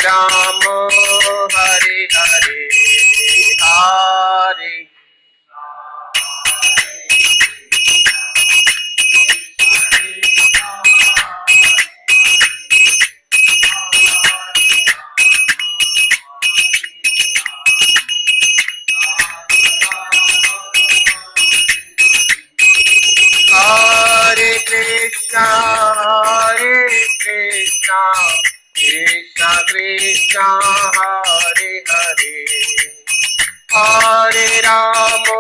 Ram Hare Hare Hare Hare Krishna, Krishna Krishna, Hare Hare, Hare Ramo,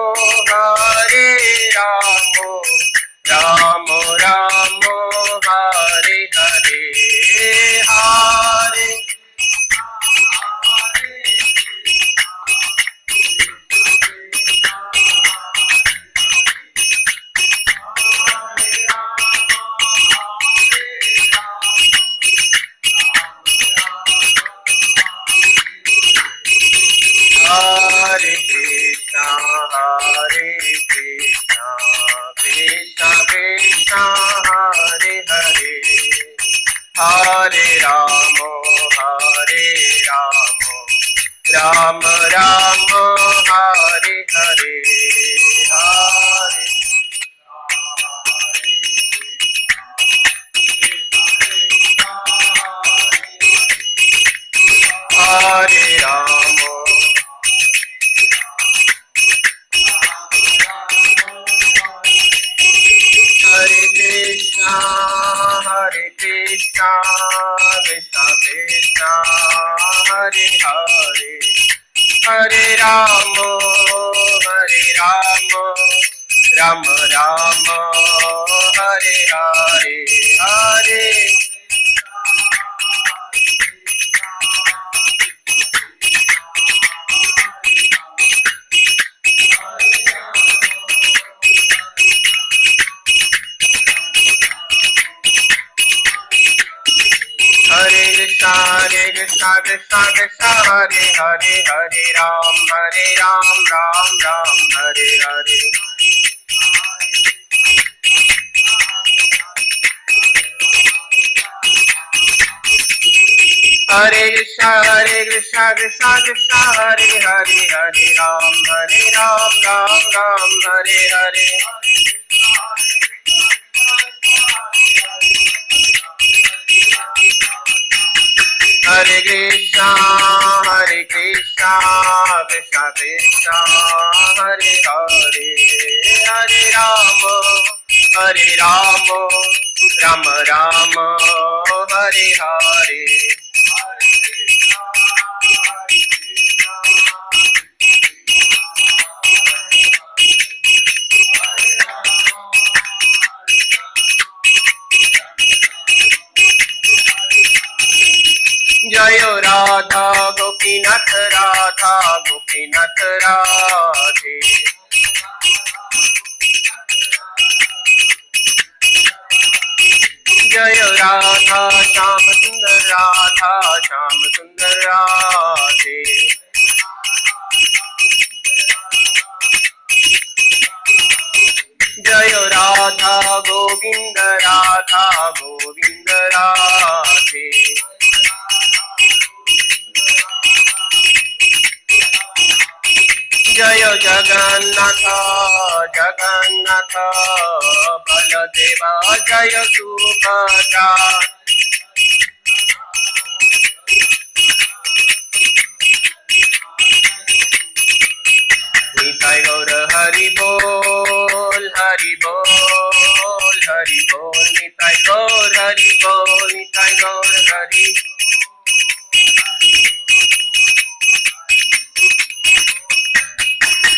Ramo Ramo, Hare Hare, Hare Hare Krishna, Krishna Krishna, Hare Hare, Hare Ramo, Rama Rama, Hare Hare, Hare Hare Ramo. Hare Krishna, Krishna Krishna, Hare Hare, Hare Ramo, Rama Rama, Hare Hare, Hare Hare Krishna, Krishna Krishna, Hare Hare, Hare Ram, Ram Ram, Hare Hare. Hare Krishna, Krishna Krishna, Hare Hare, Hare Ram, Ram Ram, Hare Hare. Hare Krishna, Krishna Krishna, Hare Hare, Hare Rama, Rama Rama, Hare Hare. जय राधा गोपीनाथ राधे, जय राधा श्याम सुंदर राधे, जय राधा गोविंद राधे, जय जगन्नाथ बलदेवा, जय सुभद्रा, निताय गौर हरि बोल, हरि बोल, हरि बोल, निताय गौर हरि बोल, निताय गौर हरि।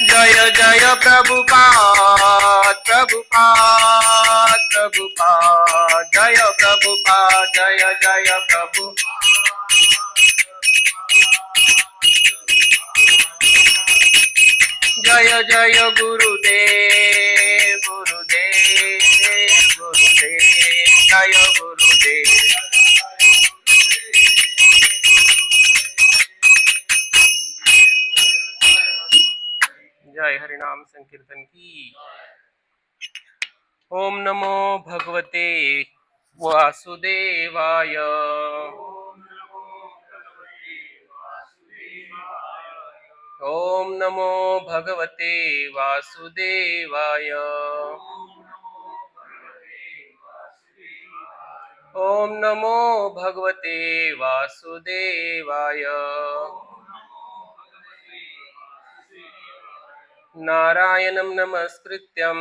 जय जय प्रभुपाद, जय प्रभुपाद, जय प्रभु। जय जय गुरुदेव, जय गुरुदेव। जय हरिनाम संकीर्तन की। ओम नमो भगवते वासुदेवाय। ओम नमो भगवते वासुदेवाय। ओम नमो भगवते वासुदेवाय। नारायणं नमस्कृत्यं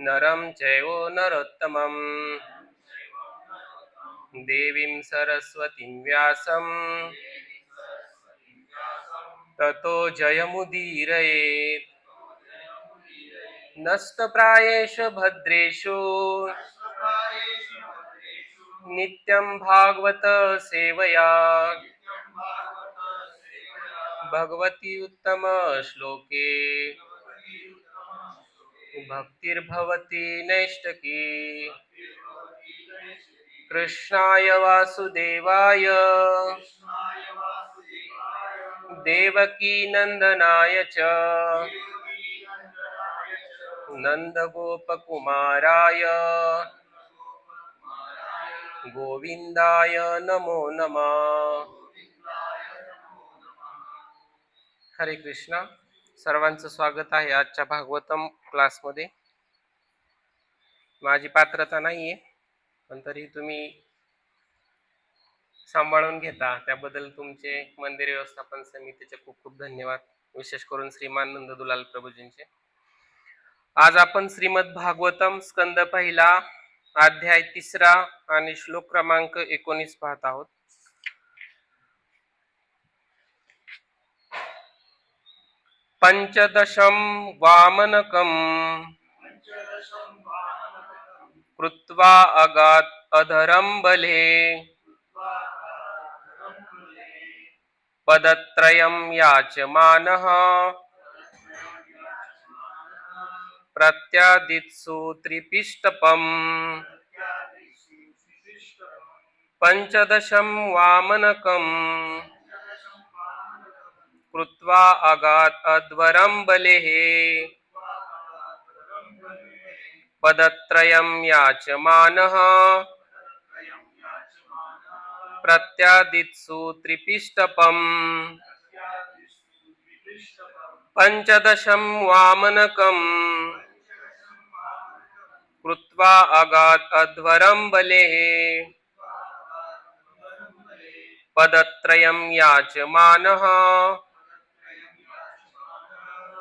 नरं चैव नरोत्तमं देवीं सरस्वतीं व्यासं ततो जयमुदीरयेत्। नष्टप्रायेषु भद्रेषु नित्यं भागवत सेवया भगवती उत्तम श्लोके भक्तिर्भवति नैष्टकी। कृष्णाय वासुदेवाय देवकी नंदनाय च नंदगोपकुमाराय गोविंदाय नमो नमः। हरे कृष्णा. सर्वांचं स्वागत आहे आजच्या भागवतम क्लासमध्ये. माझी पात्रता नाहीये पण तरी तुम्ही सांभाळून घेता त्याबद्दल तुमचे मंदिर व्यवस्थापन समितीचे खूप खूप धन्यवाद. विशेष करून श्रीमान नंददुलाल प्रभूजींचे. आज आपण श्रीमद भागवतम स्कंद पहिला अध्याय 3 आणि श्लोक क्रमांक 19 पाहत आहोत. पंचदशम वामनकम कृत्वा अगात अधरम बले पदत्रयं याचमानः प्रत्यादित्सु त्रिपिष्टपम्. पंचदशं वामनकम् कृत्वा अगात् अध्वरं बलेः पदत्रयं याचमानः प्रत्यादित्सु त्रिपिष्टपम्. पंचदशं वामनकम् कृत्वा अगात् अध्वरं बलेः पदत्रयं याचमानः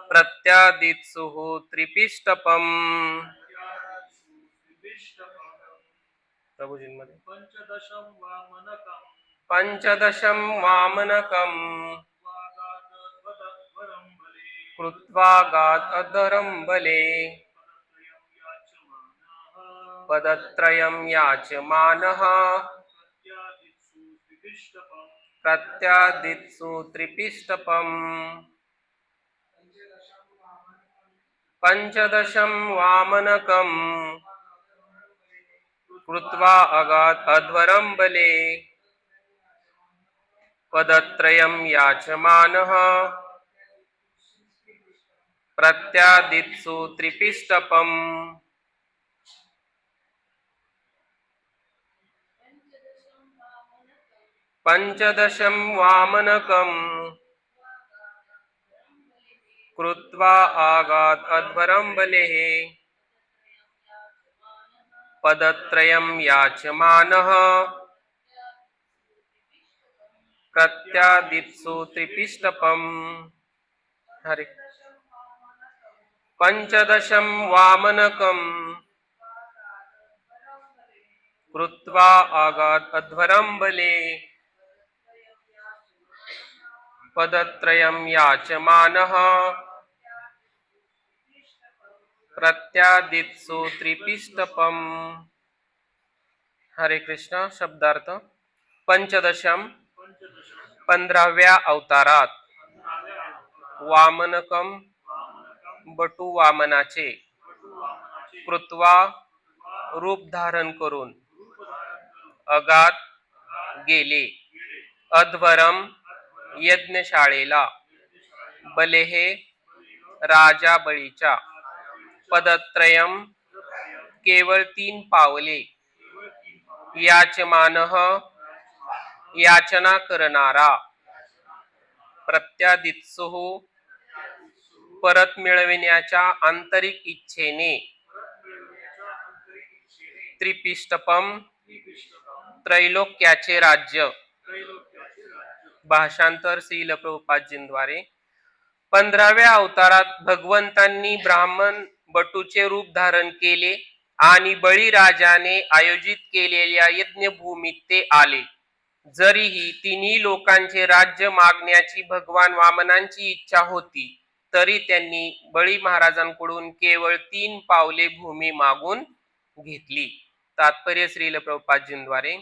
प्रत्यादित्सु त्रिपिष्टपम्. प्रभुजींमध्ये पंचदशं वामनकम् कृत्वा गात् अधरं बले पदत्रयं याचमानः प्रत्यादित्सु त्रिपिष्टपम्. पंचदशं वामनकम् कृत्वा अगात् अध्वरं बले पदत्रयं याचमानः प्रत्यादित्सु त्रिपिष्टपम्. पंचदशं वामनकम् कृत्वा आगात् अध्वरं बलेः पदत्रयं याचमानः प्रत्यादित्सु त्रिपिष्टपम्. हरे. पंचदशं वामनकम् कृत्वा आगात् अध्वरं बले पदत्रयं याचमानः प्रत्यादित्सु त्रिपिष्टपम्. हरे कृष्ण. शब्दार्थ. पंचदशम 15व्या अवतारात वामनकम बटू वामनाचे कृत्वा रूप धारण करून अगात गेले अध्वरम यज्ञशाळेला बलेहे राजा बळीच्या पदत्रयम केवळ 3 पावले याचमानः याचना करणारा प्रत्यादित्सुः परत मिळविण्याच्या आंतरिक इच्छेने त्रिपिष्टपम त्रैलोक्याचे राज्य. भाषांतर श्रील प्रभुपादजींद्वारे. 15व्या अवतारात भगवंतांनी ब्राह्मण बटूचे रूप धारण केले आणि बळीराजाने आयोजित केलेल्या यज्ञभूमीत ते आले. जरीही तिन्ही लोकांचे राज्य मागण्याची भगवान वामनांची इच्छा होती, तरी त्यांनी बळी महाराजांकडून केवळ 3 पावले भूमी मागून घेतली. तात्पर्य श्रील प्रभुपादजींद्वारे.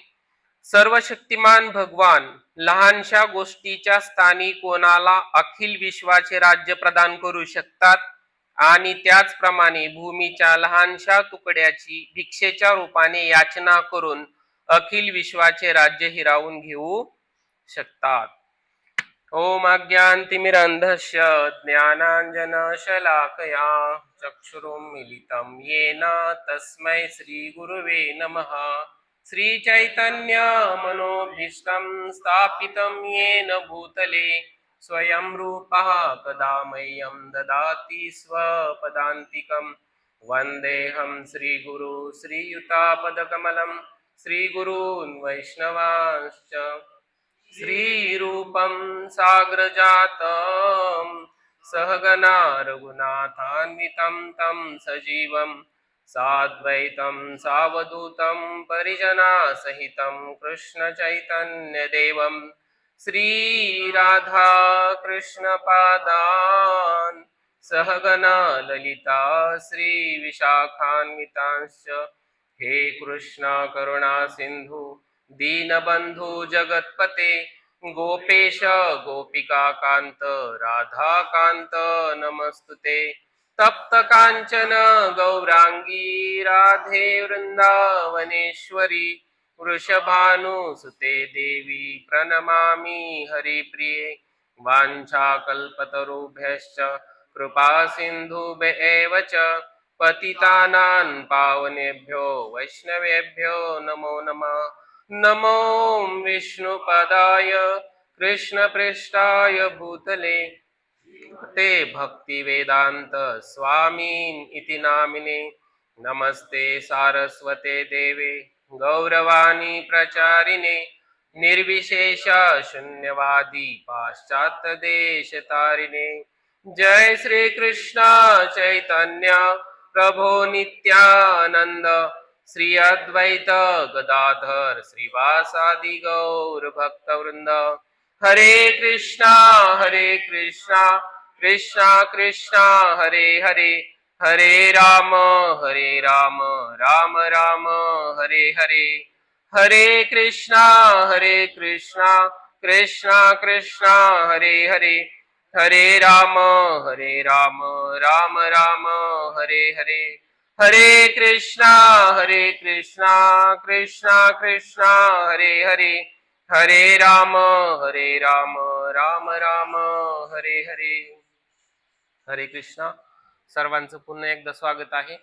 सर्वशक्तिमान भगवान लहानशा गोष्टीच्या स्थानी कोणाला अखिल विश्वाचे राज्य प्रदान करू शकतात आणि त्याचप्रमाणे भूमीच्या लहानशा तुकड्याची भिक्षेच्या रूपाने याचना करून अखिल विश्वाचे राज्य हिरावून घेऊ शकतात. ओम अज्ञानतिमिरन्धस्य ज्ञानाञ्जनशलाकया चक्षुरुन्मीलितं येन तस्मै श्रीगुरुवे नमः. श्रीचैतन्य मनोभीष्टं स्थापितं येन भूतले स्वयं रूपः कदा मह्यं ददाति स्वपदान्तिकं. वन्देऽहं श्रीगुरु श्रीयुतापदकमलं श्रीगुरून् वैष्णवांश्च. श्रीरूपं साग्रजातं सहगना रघुनाथान्वितं तं सजीवं साद्वैतं सावधूतं परिजनासहितं कृष्णचैतन्यदेवं श्रीराधा कृष्णपादान् सहगना ललिता श्रीविशाखान्वितांश्च. हे कृष्ण करुणा सिंधु दीनबंधु जगत्पते गोपेश गोपिका कांत राधा कांत नमस्तुते. तप्त कांचन गौरांगी राधे वृंदावनेश्वरी वृषभानुसुते देवी प्रणमामि हरिप्रिये. वाञ्छाकल्पतरुभ्यश्च कृपा सिन्धुभ्येव च पतितानां पावनेभ्यो वैष्णवेभ्यो नमो नमः. नमो विष्णुपदाय कृष्णपृष्ठाय भूतले ते भक्तिवेदांत स्वामीन् इति नामिने. नमस्ते सारस्वते देवे गौरवाणी प्रचारिणे निर्विशेष शून्यवादी पाश्चात्य देशतारिणे. जय श्री कृष्ण चैतन्य प्रभो नित्यानंद श्री अद्वैत गदाधर श्रीवासादि गौर भक्तवृंद. हरे कृष्णा कृष्णा कृष्णा हरे हरे हरे राम राम राम हरे हरे. हरे कृष्णा कृष्णा कृष्णा हरे हरे हरे राम राम राम हरे हरे. हरे कृष्णा कृष्णा कृष्णा हरे हरे हरे राम राम राम हरे हरे. हरे कृष्णा. सर्वांचं पुन्हा एकदा स्वागत आहे.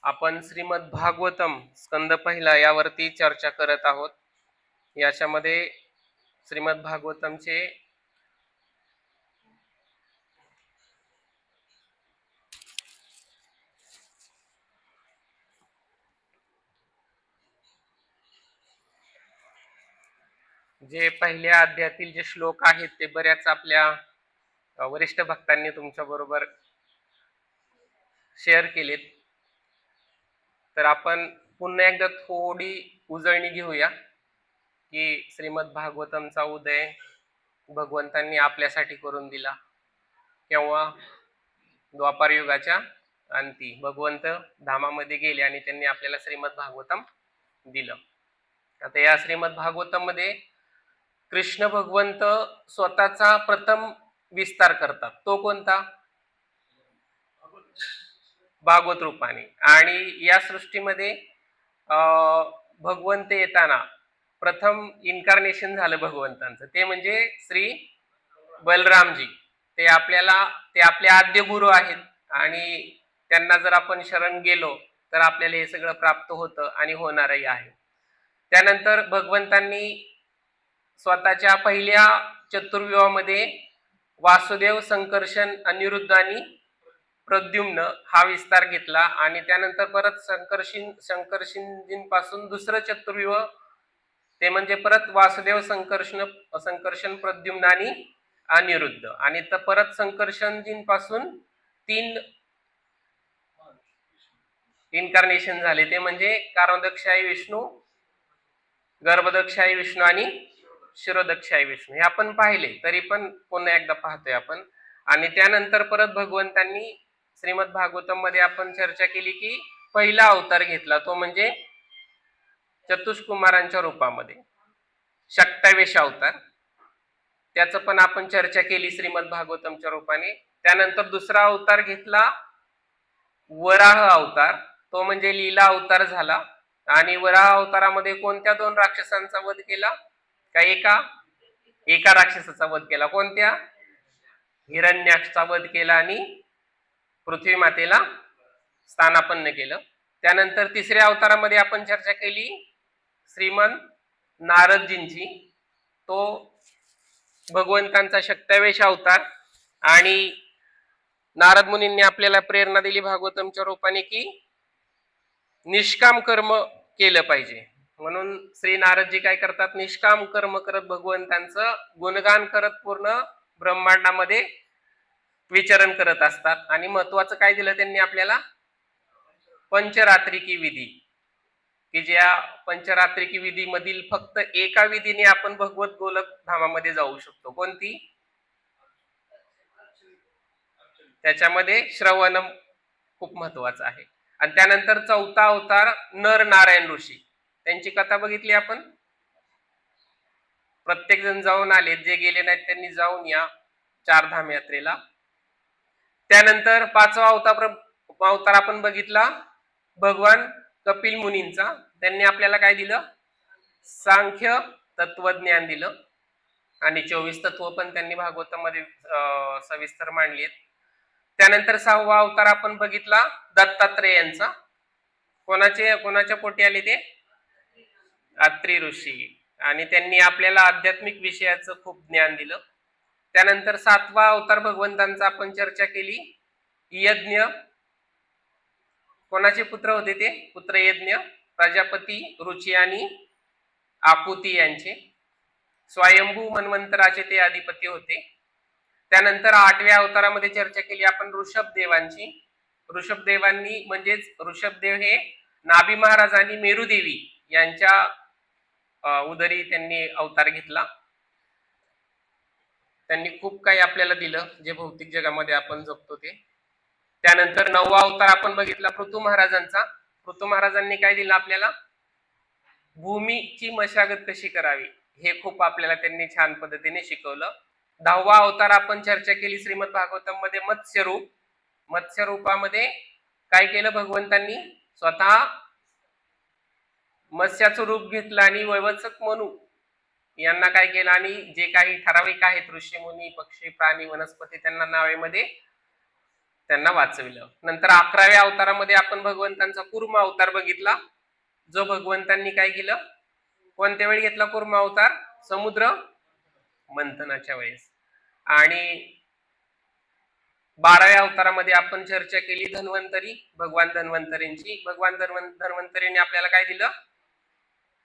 आपण श्रीमद भागवतम स्कंद पहिला यावरती चर्चा करत आहोत. याच्यामध्ये श्रीमद भागवतमचे जे पहिल्या अध्यायातील जे श्लोक आहेत ते बऱ्याच आपल्या वरिष्ठ भक्तांनी तुमच्या बरोबर शेअर केलेत. तर आपण पुन्हा एकदा थोडी उजळणी घेऊया की श्रीमद भागवतमचा उदय भगवंतांनी आपल्यासाठी करून दिला केव्हा? द्वापार युगाच्या अंती भगवंत धामामध्ये गेले आणि त्यांनी आपल्याला श्रीमद भागवतम दिलं. आता या श्रीमद भागवतम मध्ये कृष्ण भगवंत स्वतःचा प्रथम विस्तार करतात. तो कोणता? भागवत रूपाने. आणि या सृष्टीमध्ये भगवंत येताना प्रथम इन्कार्नेशन झालं भगवंतांचं, ते म्हणजे श्री बलरामजी. ते आपले आद्य गुरु आहेत आणि त्यांना जर आपण शरण गेलो तर आपल्याला हे सगळं प्राप्त होतं आणि होणारही आहे. त्यानंतर भगवंतांनी स्वतःच्या पहिल्या चतुर्युगामध्ये वासुदेव, संकर्षण, अनिरुद्ध आणि प्रद्युम्न हा विस्तार घेतला आणि त्यानंतर परत संकर्षणजींपासून दुसरं चतुर्व्यूह ते म्हणजे परत वासुदेव, संकर्षण, प्रद्युम्न आणि अनिरुद्ध आणि तर परत संकर्षणजींपासून 3 इन्कार्नेशन झाले ते म्हणजे कारणोदकशाही विष्णू, गर्भदकशाही विष्णू आणि शिरोदकशाही विष्णू. हे आपण पाहिले, तरी पण पुन्हा एकदा पाहतोय आपण. आणि त्यानंतर परत भगवंतांनी श्रीमद भागवतम मध्ये आपण चर्चा केली की पहिला अवतार घेतला तो म्हणजे चतुष्कुमारांच्या रूपामध्ये 27 अवतार. त्याचं पण आपण चर्चा केली श्रीमद भागवतमच्या रूपाने. त्यानंतर दुसरा अवतार घेतला वराह अवतार, तो म्हणजे लीला अवतार झाला. आणि वराह अवतारामध्ये कोणत्या 2 राक्षसांचा वध केला? का एका राक्षसाचा वध केला. कोणत्या? हिरण्याक्षचा वध केला आणि पृथ्वी मातेला स्थानापन्न केलं. त्यानंतर तिसऱ्या अवतारामध्ये आपण चर्चा केली श्रीमंत नारदजींची, तो भगवंतांचा 27 अवतार. आणि नारद मुनींनी आपल्याला प्रेरणा दिली भागवतमच्या रूपाने की निष्काम कर्म केलं पाहिजे. म्हणून श्री नारदजी काय करतात? निष्काम कर्म करत भगवंतांचं गुणगान करत पूर्ण ब्रह्मांडामध्ये विचरण करत असतात. आणि महत्वाचं काय दिलं त्यांनी आपल्याला? पंचरात्रिकी विधी, की ज्या पंचरात्रिकी विधी मधील फक्त एका विधीने आपण भगवत गोलक धामामध्ये जाऊ शकतो. कोणती? त्याच्यामध्ये श्रवणम खूप महत्वाचं आहे. आणि त्यानंतर चौथा अवतार नर नारायण ऋषी, त्यांची कथा बघितली आपण. प्रत्येक जण जाऊन आले, जे गेले नाहीत त्यांनी जाऊन या 4 धाम यात्रेला. त्यानंतर 5वा अवतार आपण बघितला भगवान कपिल मुनींचा. त्यांनी आपल्याला काय दिलं? सांख्य तत्वज्ञान दिलं. आणि 24 तत्व पण त्यांनी भागवतामध्ये सविस्तर मांडली आहेत. त्यानंतर 6वा अवतार आपण बघितला दत्तात्रेयांचा. कोणाच्या पोटी आले ते? अत्री ऋषी. आणि त्यांनी आपल्याला आध्यात्मिक विषयाचं खूप ज्ञान दिलं. त्यानंतर 7वा अवतार भगवंतांचा आपण चर्चा केली यज्ञ. कोणाचे पुत्र होते ते? पुत्र यज्ञ. प्रजापती, रुची आणि आकुती यांचे. स्वयंभू मन्वंतराचे ते अधिपती होते. त्यानंतर 8व्या अवतारामध्ये चर्चा केली आपण ऋषभदेवांची. ऋषभदेवांनी म्हणजेच ऋषभदेव हे नाभी महाराज आणि मेरुदेवी यांच्या उदरी त्यांनी अवतार घेतला. त्यांनी खूप काही आपल्याला दिलं जे भौतिक जगामध्ये आपण जगतो ते. त्यानंतर 9वा अवतार आपण बघितला पृथू महाराजांचा. पृथू महाराजांनी काय दिलं आपल्याला? भूमीची मशागत कशी करावी हे खूप आपल्याला त्यांनी छान पद्धतीने शिकवलं. 10वा अवतार आपण चर्चा केली श्रीमद भागवतम मध्ये मत्स्यरूप. मत्स्यरूपामध्ये काय केलं भगवंतांनी? स्वतः मत्स्याचं रूप घेतलं आणि वैवत्सक मनू यांना काय केलं आणि जे काही ठराविक आहेत ऋषी मुनी, पक्षी, प्राणी, वनस्पती त्यांना नावेमध्ये त्यांना वाचविलं. नंतर 11व्या अवतारामध्ये आपण भगवंतांचा कूर्म अवतार बघितला, जो भगवंतांनी काय केलं? कोणत्या वेळी घेतला कूर्म अवतार? समुद्र मंथनाच्या वेळेस. आणि 12व्या अवतारामध्ये आपण चर्चा केली धन्वंतरी, भगवान धन्वंतरींची. भगवान धन्वंतरीने आपल्याला काय दिलं?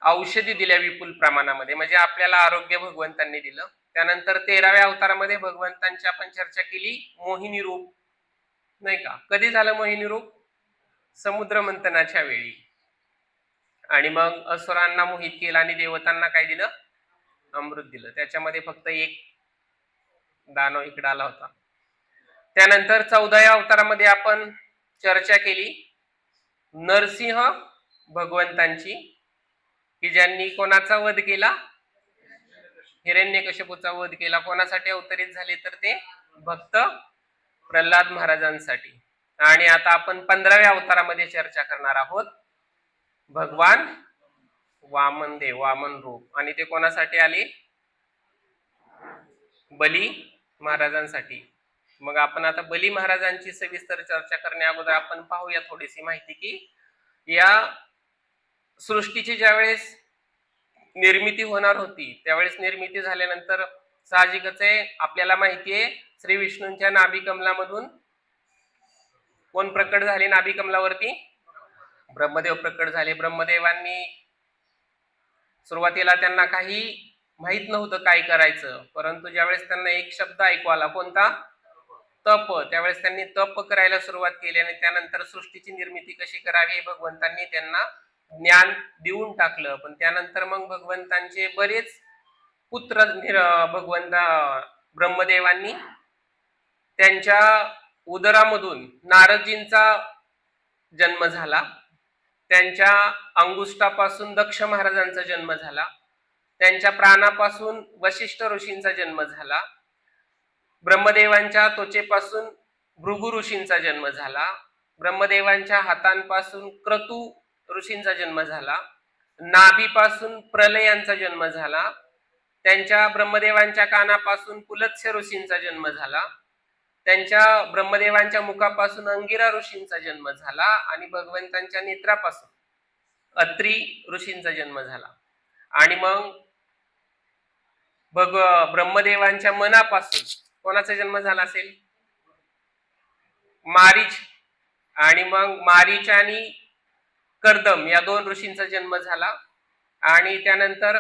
औषधी दिल्या विपुल प्रमाणामध्ये, म्हणजे आपल्याला आरोग्य भगवंतांनी दिलं. त्यानंतर 13व्या अवतारामध्ये भगवंतांची आपण चर्चा केली मोहिनी रूप, नाही का? कधी झालं मोहिनी रूप? समुद्र मंथनाच्या वेळी. आणि मग असुरांना मोहित केलं आणि देवतांना काय दिलं? अमृत दिलं. त्याच्यामध्ये फक्त एक दानव इकडे आला होता. त्यानंतर 14व्या अवतारामध्ये आपण चर्चा केली नरसिंह भगवंतांची, की ज्यांनी कोणाचा वध केला? हिरण्यकश्यपूचा वध केला. कोणासाठी अवतरित झाले? तर ते भक्त प्रल्हाद महाराजांसाठी. आणि आता आपण 15व्या अवतारामध्ये चर्चा करणार आहोत भगवान वामनदेव, वामन रूप. आणि ते कोणासाठी आले? बली महाराजांसाठी. मग आपण आता बली महाराजांची सविस्तर चर्चा करण्या अगोदर आपण पाहूया थोडीशी माहिती की या सृष्टीची ज्यावेळेस निर्मिती होणार होती त्यावेळेस निर्मिती झाल्यानंतर साहजिकच आहे आपल्याला माहिती आहे श्री विष्णूंच्या नाभी कमलामधून कोण प्रकट झाले नाभी कमलावरती? ब्रह्मदेव प्रकट झाले. ब्रह्मदेवांनी सुरुवातीला त्यांना काही माहित नव्हतं काय करायचं, परंतु ज्यावेळेस त्यांना एक शब्द ऐकू आला, कोणता? तप. त्यावेळेस त्यांनी तप करायला सुरुवात केली आणि त्यानंतर सृष्टीची निर्मिती कशी करावी हे भगवंतांनी त्यांना ज्ञान देऊन टाकलं. पण त्यानंतर मग भगवंतांचे बरेच पुत्र भगवंत ब्रह्मदेवांनी त्यांच्या उदरामधून नारदजींचा जन्म झाला, त्यांच्या अंगुष्ठापासून दक्ष महाराजांचा जन्म झाला, त्यांच्या प्राणापासून वशिष्ठ ऋषींचा जन्म झाला, ब्रह्मदेवांच्या त्वचेपासून भृगु ऋषींचा जन्म झाला, ब्रह्मदेवांच्या हातांपासून क्रतू ऋषींचा जन्म झाला, नाभीपासून प्रलयांचा जन्म झाला, त्यांच्या ब्रह्मदेवांच्या कानापासून पुलत्स्य ऋषींचा जन्म झाला, त्यांच्या ब्रह्मदेवांच्या मुखापासून अंगिरा ऋषींचा जन्म झाला आणि भगवंतांच्या नेत्रापासून अत्री ऋषींचा जन्म झाला. आणि मग ब्रह्मदेवांच्या मनापासून कोणाचा जन्म झाला असेल? मारीच. आणि मग मारीच आणि कर्दम या दोन ऋषींचा जन्म झाला आणि त्यानंतर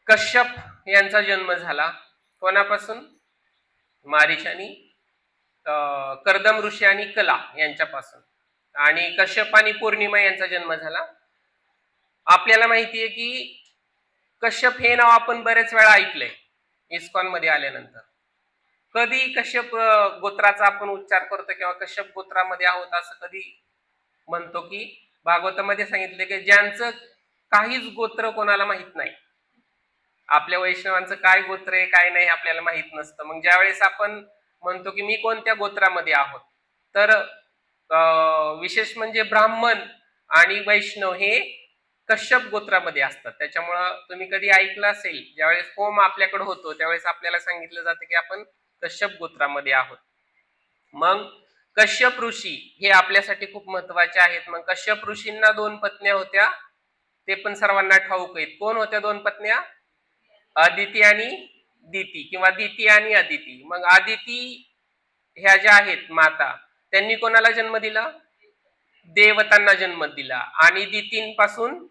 कश्यप यांचा जन्म झाला. कोणापासून? मारीच आणि कर्दम ऋषी आणि कला यांच्यापासून. आणि कश्यप आणि पौर्णिमा यांचा जन्म झाला. आपल्याला माहिती आहे की कश्यप हे नाव आपण बरेच वेळा ऐकलंय इस्कॉन मध्ये आल्यानंतर. कधी कश्यप गोत्राचा आपण उच्चार करतो किंवा कश्यप गोत्रामध्ये आहोत असं कधी म्हणतो की भागवतामध्ये सांगितले की ज्यांचं काहीच गोत्र कोणाला माहित नाही. आपल्या वैष्णवांचं काय गोत्र आहे काय नाही आपल्याला माहित नसतं. मग ज्यावेळेस आपण म्हणतो की मी कोणत्या गोत्रामध्ये आहोत, तर विशेष म्हणजे ब्राह्मण आणि वैष्णव हे कश्यप गोत्रामध्ये असतात. त्याच्यामुळं तुम्ही कधी ऐकलं असेल ज्यावेळेस होम आपल्याकडे होतो त्यावेळेस आपल्याला सांगितलं जातं की आपण कश्यप गोत्रामध्ये आहोत. मग कश्यप ऋषी हे आपल्यासाठी खूप महत्वाचे आहेत. मग कश्यप ऋषींना दोन पत्न्या होत्या, ते पण सर्वांना ठाऊक आहेत. कोण होत्या दोन पत्न्या? अदिती आणि दिती किंवा दिती आणि अदिती. मग अदिती ह्या ज्या आहेत माता, त्यांनी कोणाला जन्म दिला? देवतांना जन्म दिला. आणि दितींपासून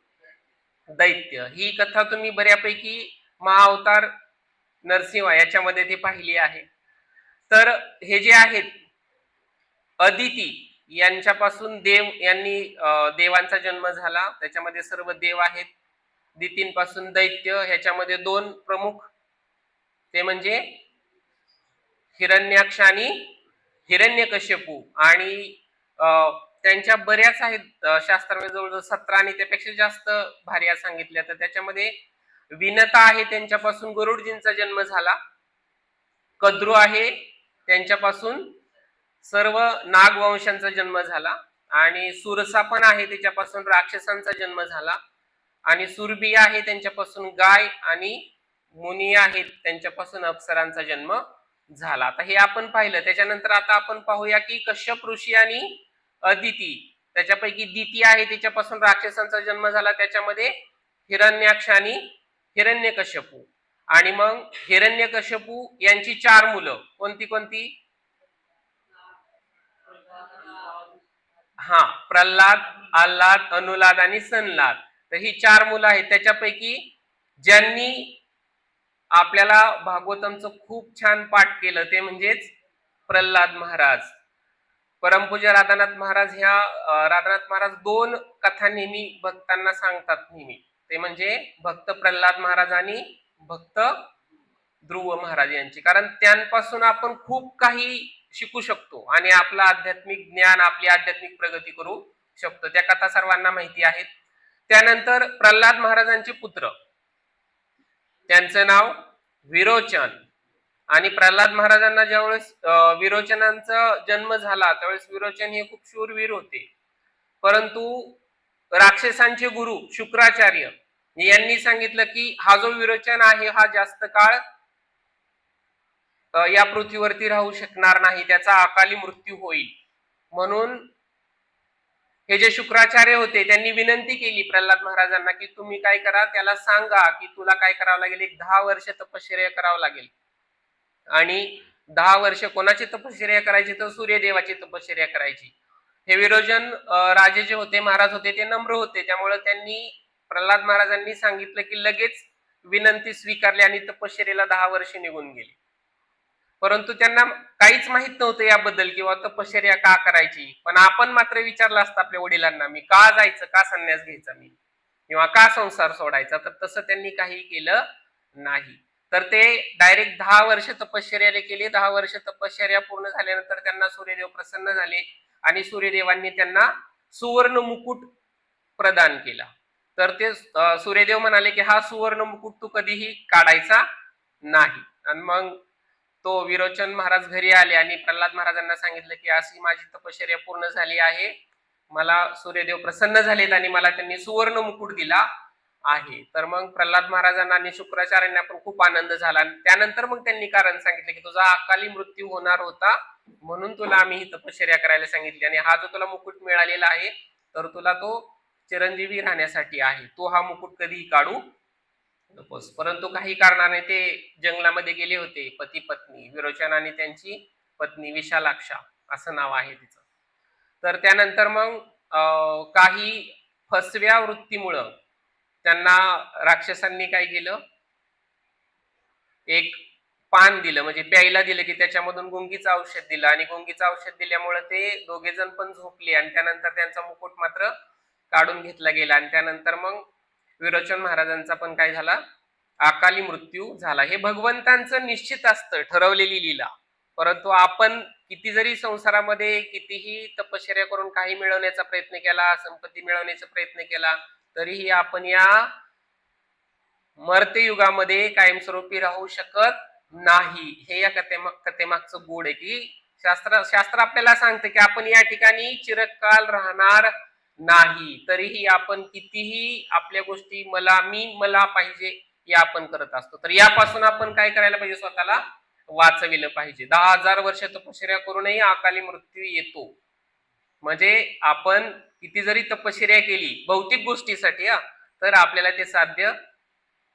दैत्य. ही कथा तुम्ही बऱ्यापैकी महाअवतार नरसिंह याच्यामध्ये ती पाहिली आहे. तर हे जे आहेत अदिती यांच्यापासून देवांचा जन्म झाला, त्याच्यामध्ये सर्व देव आहेत. दितींपासून दैत्य, ह्याच्यामध्ये दोन प्रमुख, ते म्हणजे हिरण्याक्ष आणि हिरण्यकश्यपू. आणि त्यांच्या बऱ्याच आहेत शास्त्रामध्ये, जवळजवळ 17 आणि त्यापेक्षा जास्त भार्या सांगितल्या. तर त्याच्यामध्ये विनता आहे, त्यांच्यापासून गरुडजींचा जन्म झाला. कद्रू आहे, त्यांच्यापासून सर्व नागवंशांचा जन्म झाला. आणि सुरसा पण आहे, त्याच्यापासून राक्षसांचा जन्म झाला. आणि सुरभी आहे, त्यांच्यापासून गाय. आणि मुनी आहेत, त्यांच्यापासून अप्सरांचा जन्म झाला. आता हे आपण पाहिलं. त्याच्यानंतर आता आपण पाहूया की कश्यप ऋषी आणि अदिती, त्याच्यापैकी दिती आहे, त्याच्यापासून राक्षसांचा जन्म झाला. त्याच्यामध्ये हिरण्याक्ष आणि हिरण्यकश्यपू. आणि मग हिरण्यकश्यपू यांची 4 मुलं. कोणती कोणती? हा, प्रल्हाद, आल्हाद, अनुलाद आणि सनलाद. तर ही 4 मुलं आहेत. त्याच्यापैकी ज्यांनी आपल्याला भागवतमचं खूप छान पाठ केलं ते म्हणजेच प्रल्हाद महाराज. परमपूज्य राधानाथ महाराज राधानाथ महाराज 2 कथा नेहमी भक्तांना सांगतात नेहमी. ते म्हणजे भक्त प्रल्हाद महाराज आणि भक्त ध्रुव महाराज यांची. कारण त्यांपासून आपण खूप काही शिकू शकतो आणि आपलं आध्यात्मिक ज्ञान, आपली आध्यात्मिक प्रगती करू शकतो. त्या कथा सर्वांना माहिती आहेत. त्यानंतर प्रल्हाद महाराजांचे पुत्र, त्यांचं नाव विरोचन. आणि प्रल्हाद महाराजांना ज्यावेळेस विरोचनांचा जन्म झाला त्यावेळेस विरोचन हे खूप शूरवीर होते. परंतु राक्षसांचे गुरु शुक्राचार्य यांनी सांगितलं की हा जो विरोचन आहे हा जास्त काळ या पृथ्वीवरती राहू शकणार नाही, त्याचा अकाली मृत्यू होईल. म्हणून हे जे शुक्राचार्य होते त्यांनी विनंती केली प्रल्हाद महाराजांना की तुम्ही काय करा, त्याला सांगा की तुला काय करावं लागेल, एक 10 वर्ष तपश्चर्या करावं लागेल. आणि 10 वर्ष कोणाची तपश्चर्या करायची, तर सूर्यदेवाची तपश्चर्या करायची. हे विरोचन राजे जे होते, महाराज होते, ते नम्र होते. त्यामुळे त्यांनी प्रल्हाद महाराजांनी सांगितलं की लगेच विनंती स्वीकारली आणि तपश्चर्येला 10 वर्ष निघून गेली. परंतु त्यांना काहीच माहित नव्हतं याबद्दल किंवा तपश्चर्या का करायची. पण आपण मात्र विचारलं असतं आपल्या वडिलांना, मी का जायचं, का संन्यास घ्यायचा मी, किंवा का संसार सोडायचा, तर तसं त्यांनी काही केलं नाही. तर ते डायरेक्ट 10 वर्ष तपश्चर्याला केली. 10 वर्ष तपश्चर्या पूर्ण झाल्यानंतर त्यांना सूर्यदेव प्रसन्न झाले आणि सूर्यदेवांनी त्यांना सुवर्ण मुकुट प्रदान केला. तर ते सूर्यदेव म्हणाले की हा सुवर्ण मुकुट तू कधीही काढायचा नाही. आणि मग तो विरोचन महाराज घरी आले आणि प्रल्हाद महाराजांना सांगितलं की अशी माझी तपश्चर्या पूर्ण झाली आहे, मला सूर्यदेव प्रसन्न झालेत आणि मला त्यांनी सुवर्ण मुकुट दिला आहे. तर मग प्रल्हाद महाराजांना आणि शुक्राचार्यांना पण खूप आनंद झाला. आणि त्यानंतर मग त्यांनी कारण सांगितलं की तुझा अकाली मृत्यू होणार होता, म्हणून तुला आम्ही ही तपश्चर्या करायला सांगितली, आणि हा जो तुला मुकुट मिळालेला आहे तर तुला तो चिरंजीवी राहण्यासाठी आहे, तो हा मुकुट कधीही काढू नकोस. परंतु काही कारणाने ते जंगलामध्ये गेले होते, पती पत्नी विरोचन आणि त्यांची पत्नी विशालाक्षा असं नाव आहे तिचं. तर त्यानंतर मग काही फसव्या वृत्तीमुळं त्यांना राक्षसांनी काय केलं, एक पान दिलं, म्हणजे प्यायला दिलं, की त्याच्यामधून गुंगीचं औषध दिलं, आणि गुंगीचं औषध दिल्यामुळे ते दोघे जण पण झोपले आणि त्यानंतर त्यांचा मुकुट मात्र काढून घेतला गेला. आणि त्यानंतर मग विरोचन महाराजांचा पण काय झाला, अकाली मृत्यू झाला. हे भगवंतांचं निश्चित असतं, ठरवलेली लीला. परंतु आपण किती जरी संसारामध्ये कितीही तपश्चर्या करून काही मिळवण्याचा प्रयत्न केला, संपत्ती मिळवण्याचा प्रयत्न केला, तरीही आपण या मर्त्य युगामध्ये कायमस्वरूपी राहू शकत नाही. हे या कथेमागचं गोड आहे, की शास्त्र आपल्याला सांगतं की आपण या ठिकाणी चिरकाल राहणार नाही. तरीही आपण कितीही आपल्या गोष्टी मला पाहिजे या आपण करत असतो. तर यापासून आपण काय करायला पाहिजे, स्वतःला वाचविलं पाहिजे. 10,000 वर्ष तपश्चर्या करूनही अकाली मृत्यू येतो. म्हणजे आपण किती जरी तपश्चर्या केली भौतिक गोष्टीसाठी तर आपल्याला ते साध्य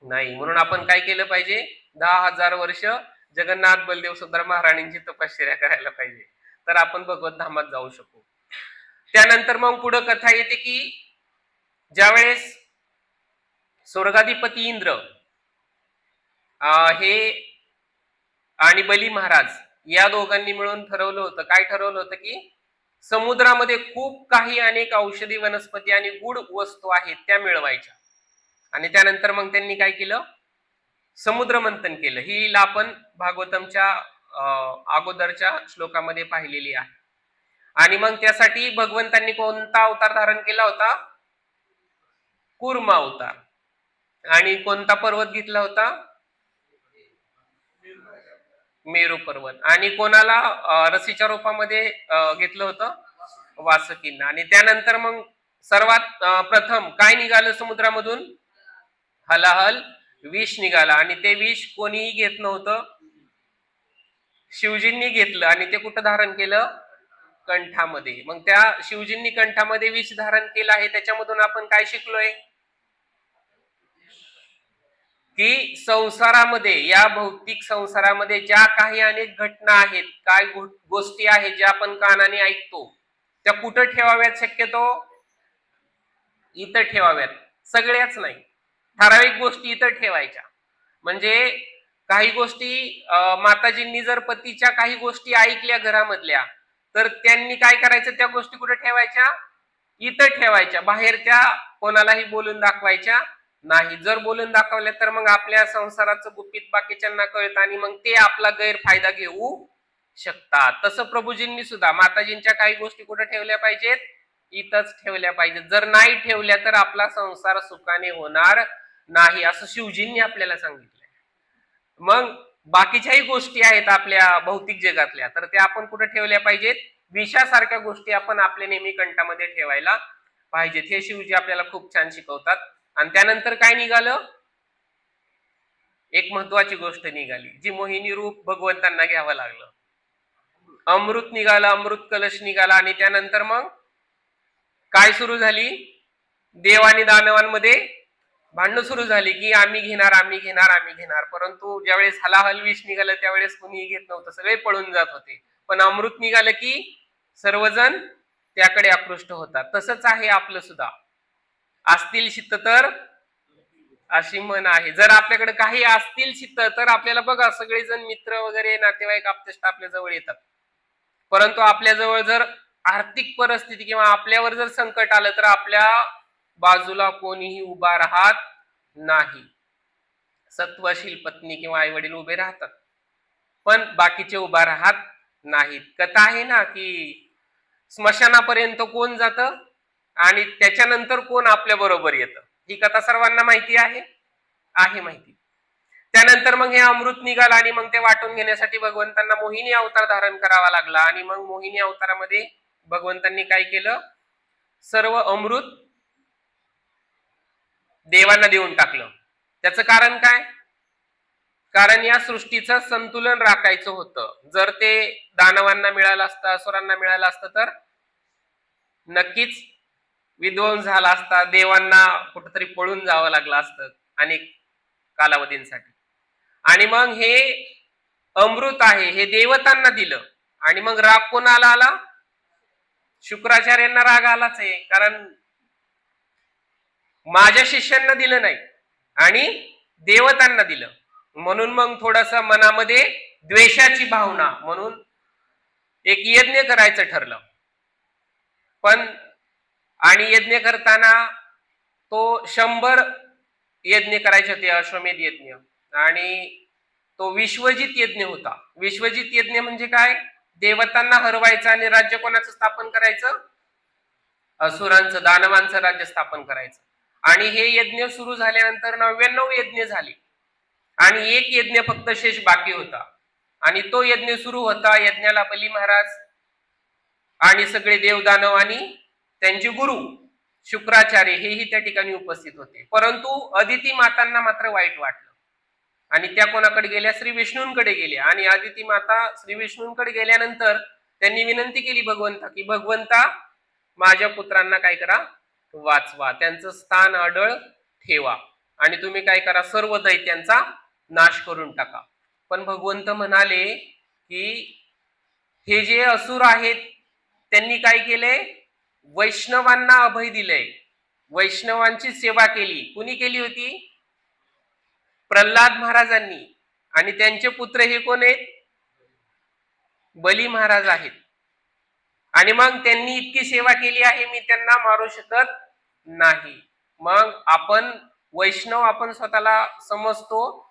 नाही. म्हणून आपण काय केलं पाहिजे, 10,000 वर्ष जगन्नाथ बलदेव सुभद्रा महाराणींची तपश्चर्या करायला पाहिजे, तर आपण भगवत धामात जाऊ शकू. त्यानंतर मग पुढे कथा येते की ज्यावेळेस स्वर्गाधिपती इंद्र हे आणि बली महाराज या दोघांनी मिळून ठरवलं होतं, काय ठरवलं होतं, की समुद्रामध्ये खूप काही अनेक औषधी वनस्पती आणि गुड वस्तू आहेत त्या मिळवायच्या. आणि त्यानंतर मग त्यांनी काय केलं, समुद्र मंथन केलं. ही लीला आपण भागवतमच्या अगोदरच्या श्लोकामध्ये पाहिलेली आहे. आणि मग त्यासाठी भगवंतांनी कोणता अवतार धारण केला होता, कूर्म अवतार. आणि कोणता पर्वत घेतला होता, मेरू पर्वत. आणि कोणाला रसीच्या रूपामध्ये घेतलं होतं, वासुकींना. आणि त्यानंतर मग सर्वात प्रथम काय निघालं समुद्रामधून, हलाहल विष निघाला. आणि ते विष कोणीही घेत नव्हतं, शिवजींनी घेतलं आणि ते कुठं धारण केलं, कंठामध्ये. मग त्या शिवजींनी कंठामध्ये विष धारण केलं आहे, त्याच्यामधून आपण काय शिकलोय, की संसारामध्ये, या भौतिक संसारामध्ये ज्या काही अनेक घटना आहेत, काय गोष्टी आहेत ज्या आपण कानाने ऐकतो, त्या कुठं ठेवाव्यात, शक्यतो इथं ठेवाव्यात. सगळ्याच नाही, ठराविक गोष्टी इथं ठेवायच्या. म्हणजे काही गोष्टी माताजींनी जर पतीच्या काही गोष्टी ऐकल्या घरामधल्या, तर त्यांनी काय करायचं, त्या गोष्टी कुठे ठेवायच्या, इथं ठेवायच्या, बाहेर त्या कोणालाही बोलून दाखवायच्या नाही. जर बोलून दाखवल्या तर मग आपल्या संसाराचं गुपित बाकीच्यांना कळतं आणि मग ते आपला गैरफायदा घेऊ शकतात. तसं प्रभूजींनी सुद्धा माताजींच्या काही गोष्टी कुठे ठेवल्या पाहिजेत, इथंच ठेवल्या पाहिजेत. जर नाही ठेवल्या तर आपला संसार सुखाने होणार नाही, असं शिवजींनी आपल्याला सांगितलंय. मग बाकीच्याही गोष्टी आहेत आपल्या भौतिक जगातल्या, तर त्या आपण कुठे ठेवल्या पाहिजेत, विषासारख्या गोष्टी आपण आपल्या नेहमी कंठामध्ये ठेवायला पाहिजेत. हे शिवजी आपल्याला खूप छान शिकवतात. आणि त्यानंतर काय निघालं, एक महत्वाची गोष्ट निघाली, जी मोहिनी रूप भगवंतांना घ्यावं लागलं. अमृत निघालं, अमृत कलश निघाला. आणि त्यानंतर मग काय सुरू झाली, देव आणि दानवांमध्ये भांडणं सुरू झाली की आम्ही घेणार आम्ही घेणार आम्ही घेणार, परंतु ज्यावेळेस हलाहल विष निघालं त्यावेळेस कुणीही घेत नव्हतं, सगळे पळून जात होते. पण अमृत निघालं की सर्वजण त्याकडे आकृष्ट होतात. तसंच आहे आपलं सुद्धा. असतील चित्त तर अशी मन आहे. जर आपल्याकडे काही असतील चित्त तर आपल्याला बघा सगळेजण मित्र वगैरे नातेवाईक आपतेष्ट आपल्या जवळ येतात. परंतु आपल्या जवळ जर आर्थिक परिस्थिती किंवा आपल्यावर जर संकट आलं तर आपल्या बाजूला कोणीही उभा राहत नाही. सत्वशील पत्नी किंवा आई वडील उभे राहतात पण बाकीचे उभा राहत नाहीत. कथा आहे ना की स्मशानापर्यंत कोण जातं आणि त्याच्यानंतर कोण आपल्या बरोबर येतं, ही कथा सर्वांना माहिती आहे. आहे माहिती. त्यानंतर मग हे अमृत निघालं आणि मग ते वाटून घेण्यासाठी भगवंतांना मोहिनी अवतार धारण करावा लागला. आणि मग मोहिनी अवतारामध्ये भगवंतांनी काय केलं, सर्व अमृत देवांना देऊन टाकलं. त्याचं कारण काय, कारण या सृष्टीचं संतुलन राखायचं होतं. जर ते दानवांना मिळालं असतं, असुरांना मिळालं असतं तर नक्कीच विध्वंस झाला असता, देवांना कुठेतरी पळून जावं लागलं असतं अनेक कालावधींसाठी. आणि मग हे अमृत आहे हे देवतांना दिलं आणि मग राग कोणाला आला, शुक्राचार्यांना राग आलाच आहे, कारण माझ्या शिष्यांना दिलं नाही आणि देवतांना दिलं. म्हणून मग थोडस मनामध्ये द्वेषाची भावना, म्हणून एक यज्ञ करायचं ठरलं. पण आणि यज्ञ करताना तो 100 यज्ञ करायचे होते, अश्वमेध यज्ञ. आणि तो विश्वजित यज्ञ होता. विश्वजित यज्ञ म्हणजे काय, देवतांना हरवायचं आणि राज्य कोणाचं स्थापन करायचं, असुरांचं दानवांचं राज्य स्थापन करायचं. आणि हे यज्ञ सुरू झाल्यानंतर 99 यज्ञ झाले आणि एक यज्ञ फक्त शेष बाकी होता. आणि तो यज्ञ सुरू होता. यज्ञाला बली महाराज आणि सगळे देवदानव आणि त्यांचे गुरु शुक्राचार्य हेही त्या ठिकाणी उपस्थित होते. परंतु अदिती मातांना मात्र वाईट वाटलं आणि त्या कोणाकडे गेल्या, श्री विष्णूंकडे गेल्या. आणि अदिती माता श्री विष्णूंकडे गेल्यानंतर त्यांनी विनंती केली भगवंता की भगवंता माझ्या पुत्रांना काय करा, वाचवा, त्यांचं स्थान अडळ ठेवा आणि तुम्ही काय करा, सर्व दैत्यांचा नाश करून टाका. पण भगवंत म्हणाले की हे जे असुर आहेत त्यांनी काय केले, वैष्णवांना अभय दिलंय, वैष्णवांची सेवा केली. कुणी केली होती, प्रल्हाद महाराजांनी. आणि त्यांचे पुत्र हे कोण आहेत, बली महाराज आहेत. आणि मग त्यांनी इतकी सेवा केली आहे, मी त्यांना मारू शकत नाही. मग आपण वैष्णव आपण स्वतःला समजतो,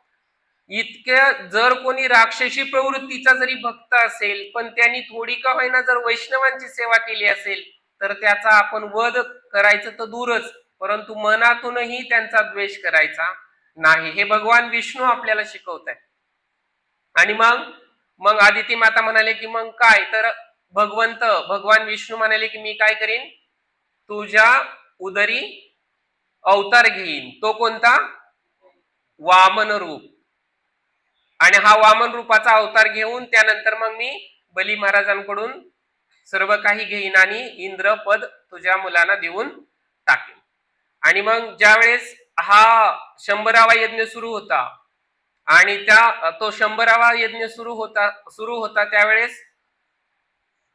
इतके जर कोणी राक्षसी प्रवृत्तीचा जरी भक्त असेल पण त्यांनी थोडी का होईना जर वैष्णवांची सेवा केली असेल तर त्याचा आपण वध करायचं तर दूरच, परंतु मनातूनही त्यांचा द्वेष करायचा नाही. हे भगवान विष्णू आपल्याला शिकवत आहे. आणि मग मग आदिती माता म्हणाले की मग काय, तर भगवान विष्णू म्हणाले की मी काय करीन, तुझ्या उदरी अवतार घेईन. तो कोणता, वामन रूप. आणि हा वामन रूपाचा अवतार घेऊन त्यानंतर मग मी बली महाराजांकडून सर्व काही घेईन आणि इंद्रपद तुझ्या मुलांना देऊन टाकेन. आणि मग ज्यावेळेस हा 100वा यज्ञ सुरू होता आणि तो 100वा यज्ञ सुरू होता त्यावेळेस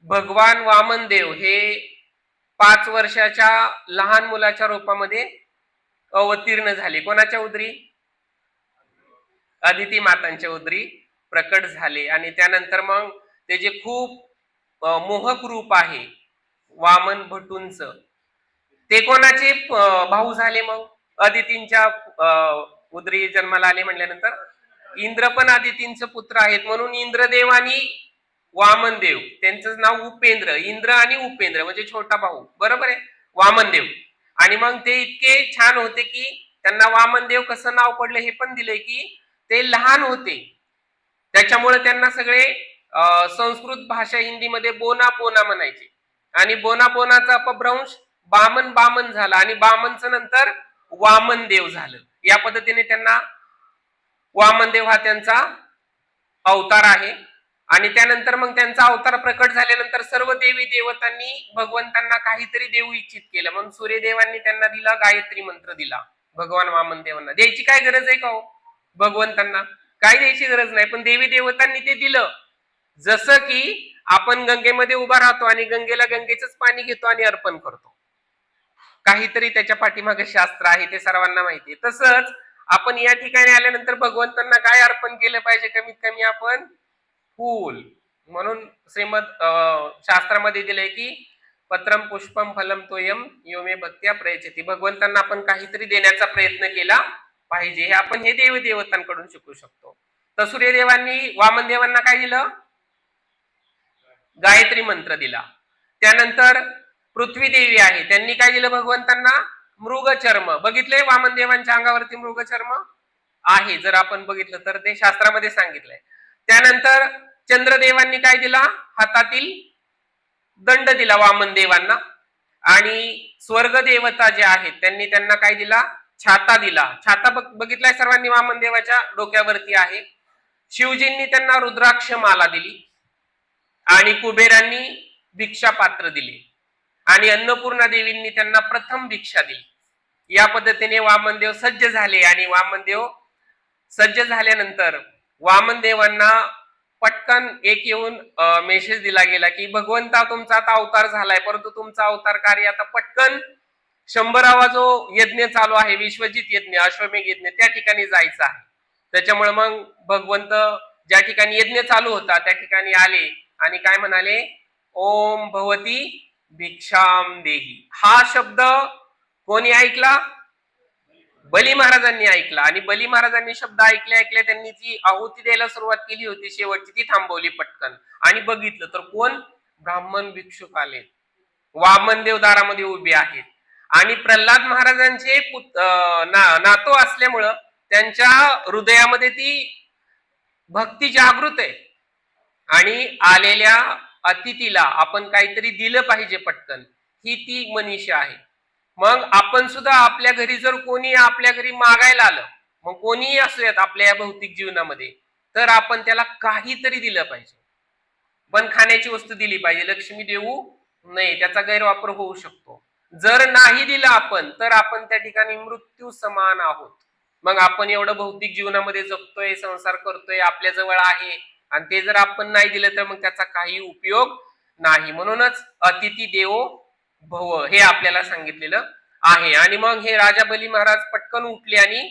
भगवान वामन देव हे 5 वर्षाच्या लहान मुलाच्या रूपामध्ये अवतीर्ण झाले. कोणाच्या उदरी, अदिती मातांच्या उदरी प्रकट झाले. आणि त्यानंतर मग ते जे खूप मोहक रूप आहे वामन भटूंच, ते कोणाचे भाऊ झाले, मग अदितींच्या उदरी जन्माला आले म्हटल्यानंतर इंद्र पण अदितींचे पुत्र आहेत. म्हणून इंद्रदेव आणि वामन देव, त्यांचं नाव उपेंद्र, इंद्र आणि उपेंद्र म्हणजे छोटा भाऊ, बरोबर आहे, वामन देव. आणि मग ते इतके छान होते की त्यांना वामन देव कसं नाव पडलं हे पण दिलंय की ते लहान होते त्याच्यामुळे त्यांना सगळे संस्कृत भाषा हिंदीमध्ये बोना बोना म्हणायचे. आणि बोना बोनाचा अपभ्रंश बामन झाला आणि बामनचं नंतर वामन देव झालं. या पद्धतीने त्यांना वामन देव हा त्यांचा अवतार आहे. आणि त्यानंतर मग त्यांचा अवतार प्रकट झाल्यानंतर सर्व देवी देवतांनी भगवंतांना काहीतरी देऊ इच्छित केलं. मग सूर्यदेवांनी त्यांना दिला गायत्री मंत्र दिला. भगवान वामन देवांना द्यायची काय गरज आहे का हो भगवंतांना? काय द्यायची गरज नाही, पण देवी देवतांनी ते दिलं. जसं की आपण गंगेमध्ये उभा राहतो आणि गंगेला गंगेचंच पाणी घेतो आणि अर्पण करतो, काहीतरी त्याच्या पाठीमागे शास्त्र आहे, ते सर्वांना माहिती आहे. तसंच आपण या ठिकाणी आल्यानंतर भगवंतांना काय अर्पण केलं पाहिजे? कमीत कमी आपण फूल. म्हणून श्रीमद शास्त्रामध्ये दिलंय की पत्रम पुष्पम फलम तोयम यो मे भक्त्या प्रयच्छति. भगवंतांना आपण काहीतरी देण्याचा प्रयत्न केला पाहिजे. हे आपण हे देव देवतांकडून शिकू शकतो. तर सूर्यदेवांनी वामन देवांना काय दिलं? गायत्री मंत्र दिला. त्यानंतर पृथ्वी देवी आहे, त्यांनी काय दिलं भगवंतांना? मृगचर्म. बघितलंय वामन देवांच्या अंगावरती मृगचर्म आहे, जर आपण बघितलं तर ते शास्त्रामध्ये सांगितलंय. त्यानंतर चंद्रदेवांनी काय दिला? हातातील दंड दिला वामन देवांना. आणि स्वर्ग देवता जे आहेत त्यांनी त्यांना काय दिला? छाता दिला. छाता बघितलाय सर्वांनी, वामन देवाच्या डोक्यावरती आहे. शिवजींनी त्यांना रुद्राक्ष माला दिली आणि कुबेरांनी भिक्षा पात्र दिले आणि अन्नपूर्णा देवींनी त्यांना प्रथम भिक्षा दिली. या पद्धतीने वामनदेव सज्ज झाले आणि वामनदेव सज्ज झाल्यानंतर वामनदेवांना पटकन एक येऊन मेसेज दिला गेला की भगवंता तुमचा आता अवतार झालाय, परंतु तुमचा अवतार कार्य आता पटकन 100वा जो यज्ञ चालू आहे, विश्वजित यज्ञ, अश्वमेघ यज्ञ, त्या ठिकाणी जायचं आहे. त्याच्यामुळे मग भगवंत ज्या ठिकाणी यज्ञ चालू होता त्या ठिकाणी आले आणि काय म्हणाले? ओम भवती भिक्षाम देही. हा शब्द कोणी ऐकला? बली महाराजांनी ऐकला. आणि बली महाराजांनी शब्द ऐकल्या ऐकल्या त्यांनी जी आहुती द्यायला सुरुवात केली होती शेवटची, ती थांबवली पटकन. आणि बघितलं तर कोण? ब्राह्मण भिक्षुक आले, वामनदेव दारामध्ये उभे आहेत. आणि प्रल्हाद महाराजांचे नातो असल्यामुळं त्यांच्या हृदयामध्ये ती भक्ती जागृत आहे आणि आलेल्या अतिथीला आपण काहीतरी दिलं पाहिजे पटकन, ही ती मनीषा आहे. मग आपण सुद्धा आपल्या घरी जर कोणी आपल्या घरी मागायला आलं, मग कोणीही असूयात आपल्या या भौतिक जीवनामध्ये, तर आपण त्याला काहीतरी दिलं पाहिजे. पण खाण्याची वस्तू दिली पाहिजे, लक्ष्मी देऊ नाही, त्याचा गैरवापर होऊ शकतो. जर नाही दिलं आपण तर आपण त्या ठिकाणी मृत्यू समान आहोत. मग आपण एवढं भौतिक जीवनामध्ये जगतोय, संसार करतोय, आपल्या जवळ आहे, आणि ते जर आपण नाही दिलं तर मग त्याचा काही उपयोग नाही. म्हणूनच अतिथी देवो भव हे आपल्याला सांगितलेलं आहे. आणि मग हे राजा बली महाराज पटकन उठले आणि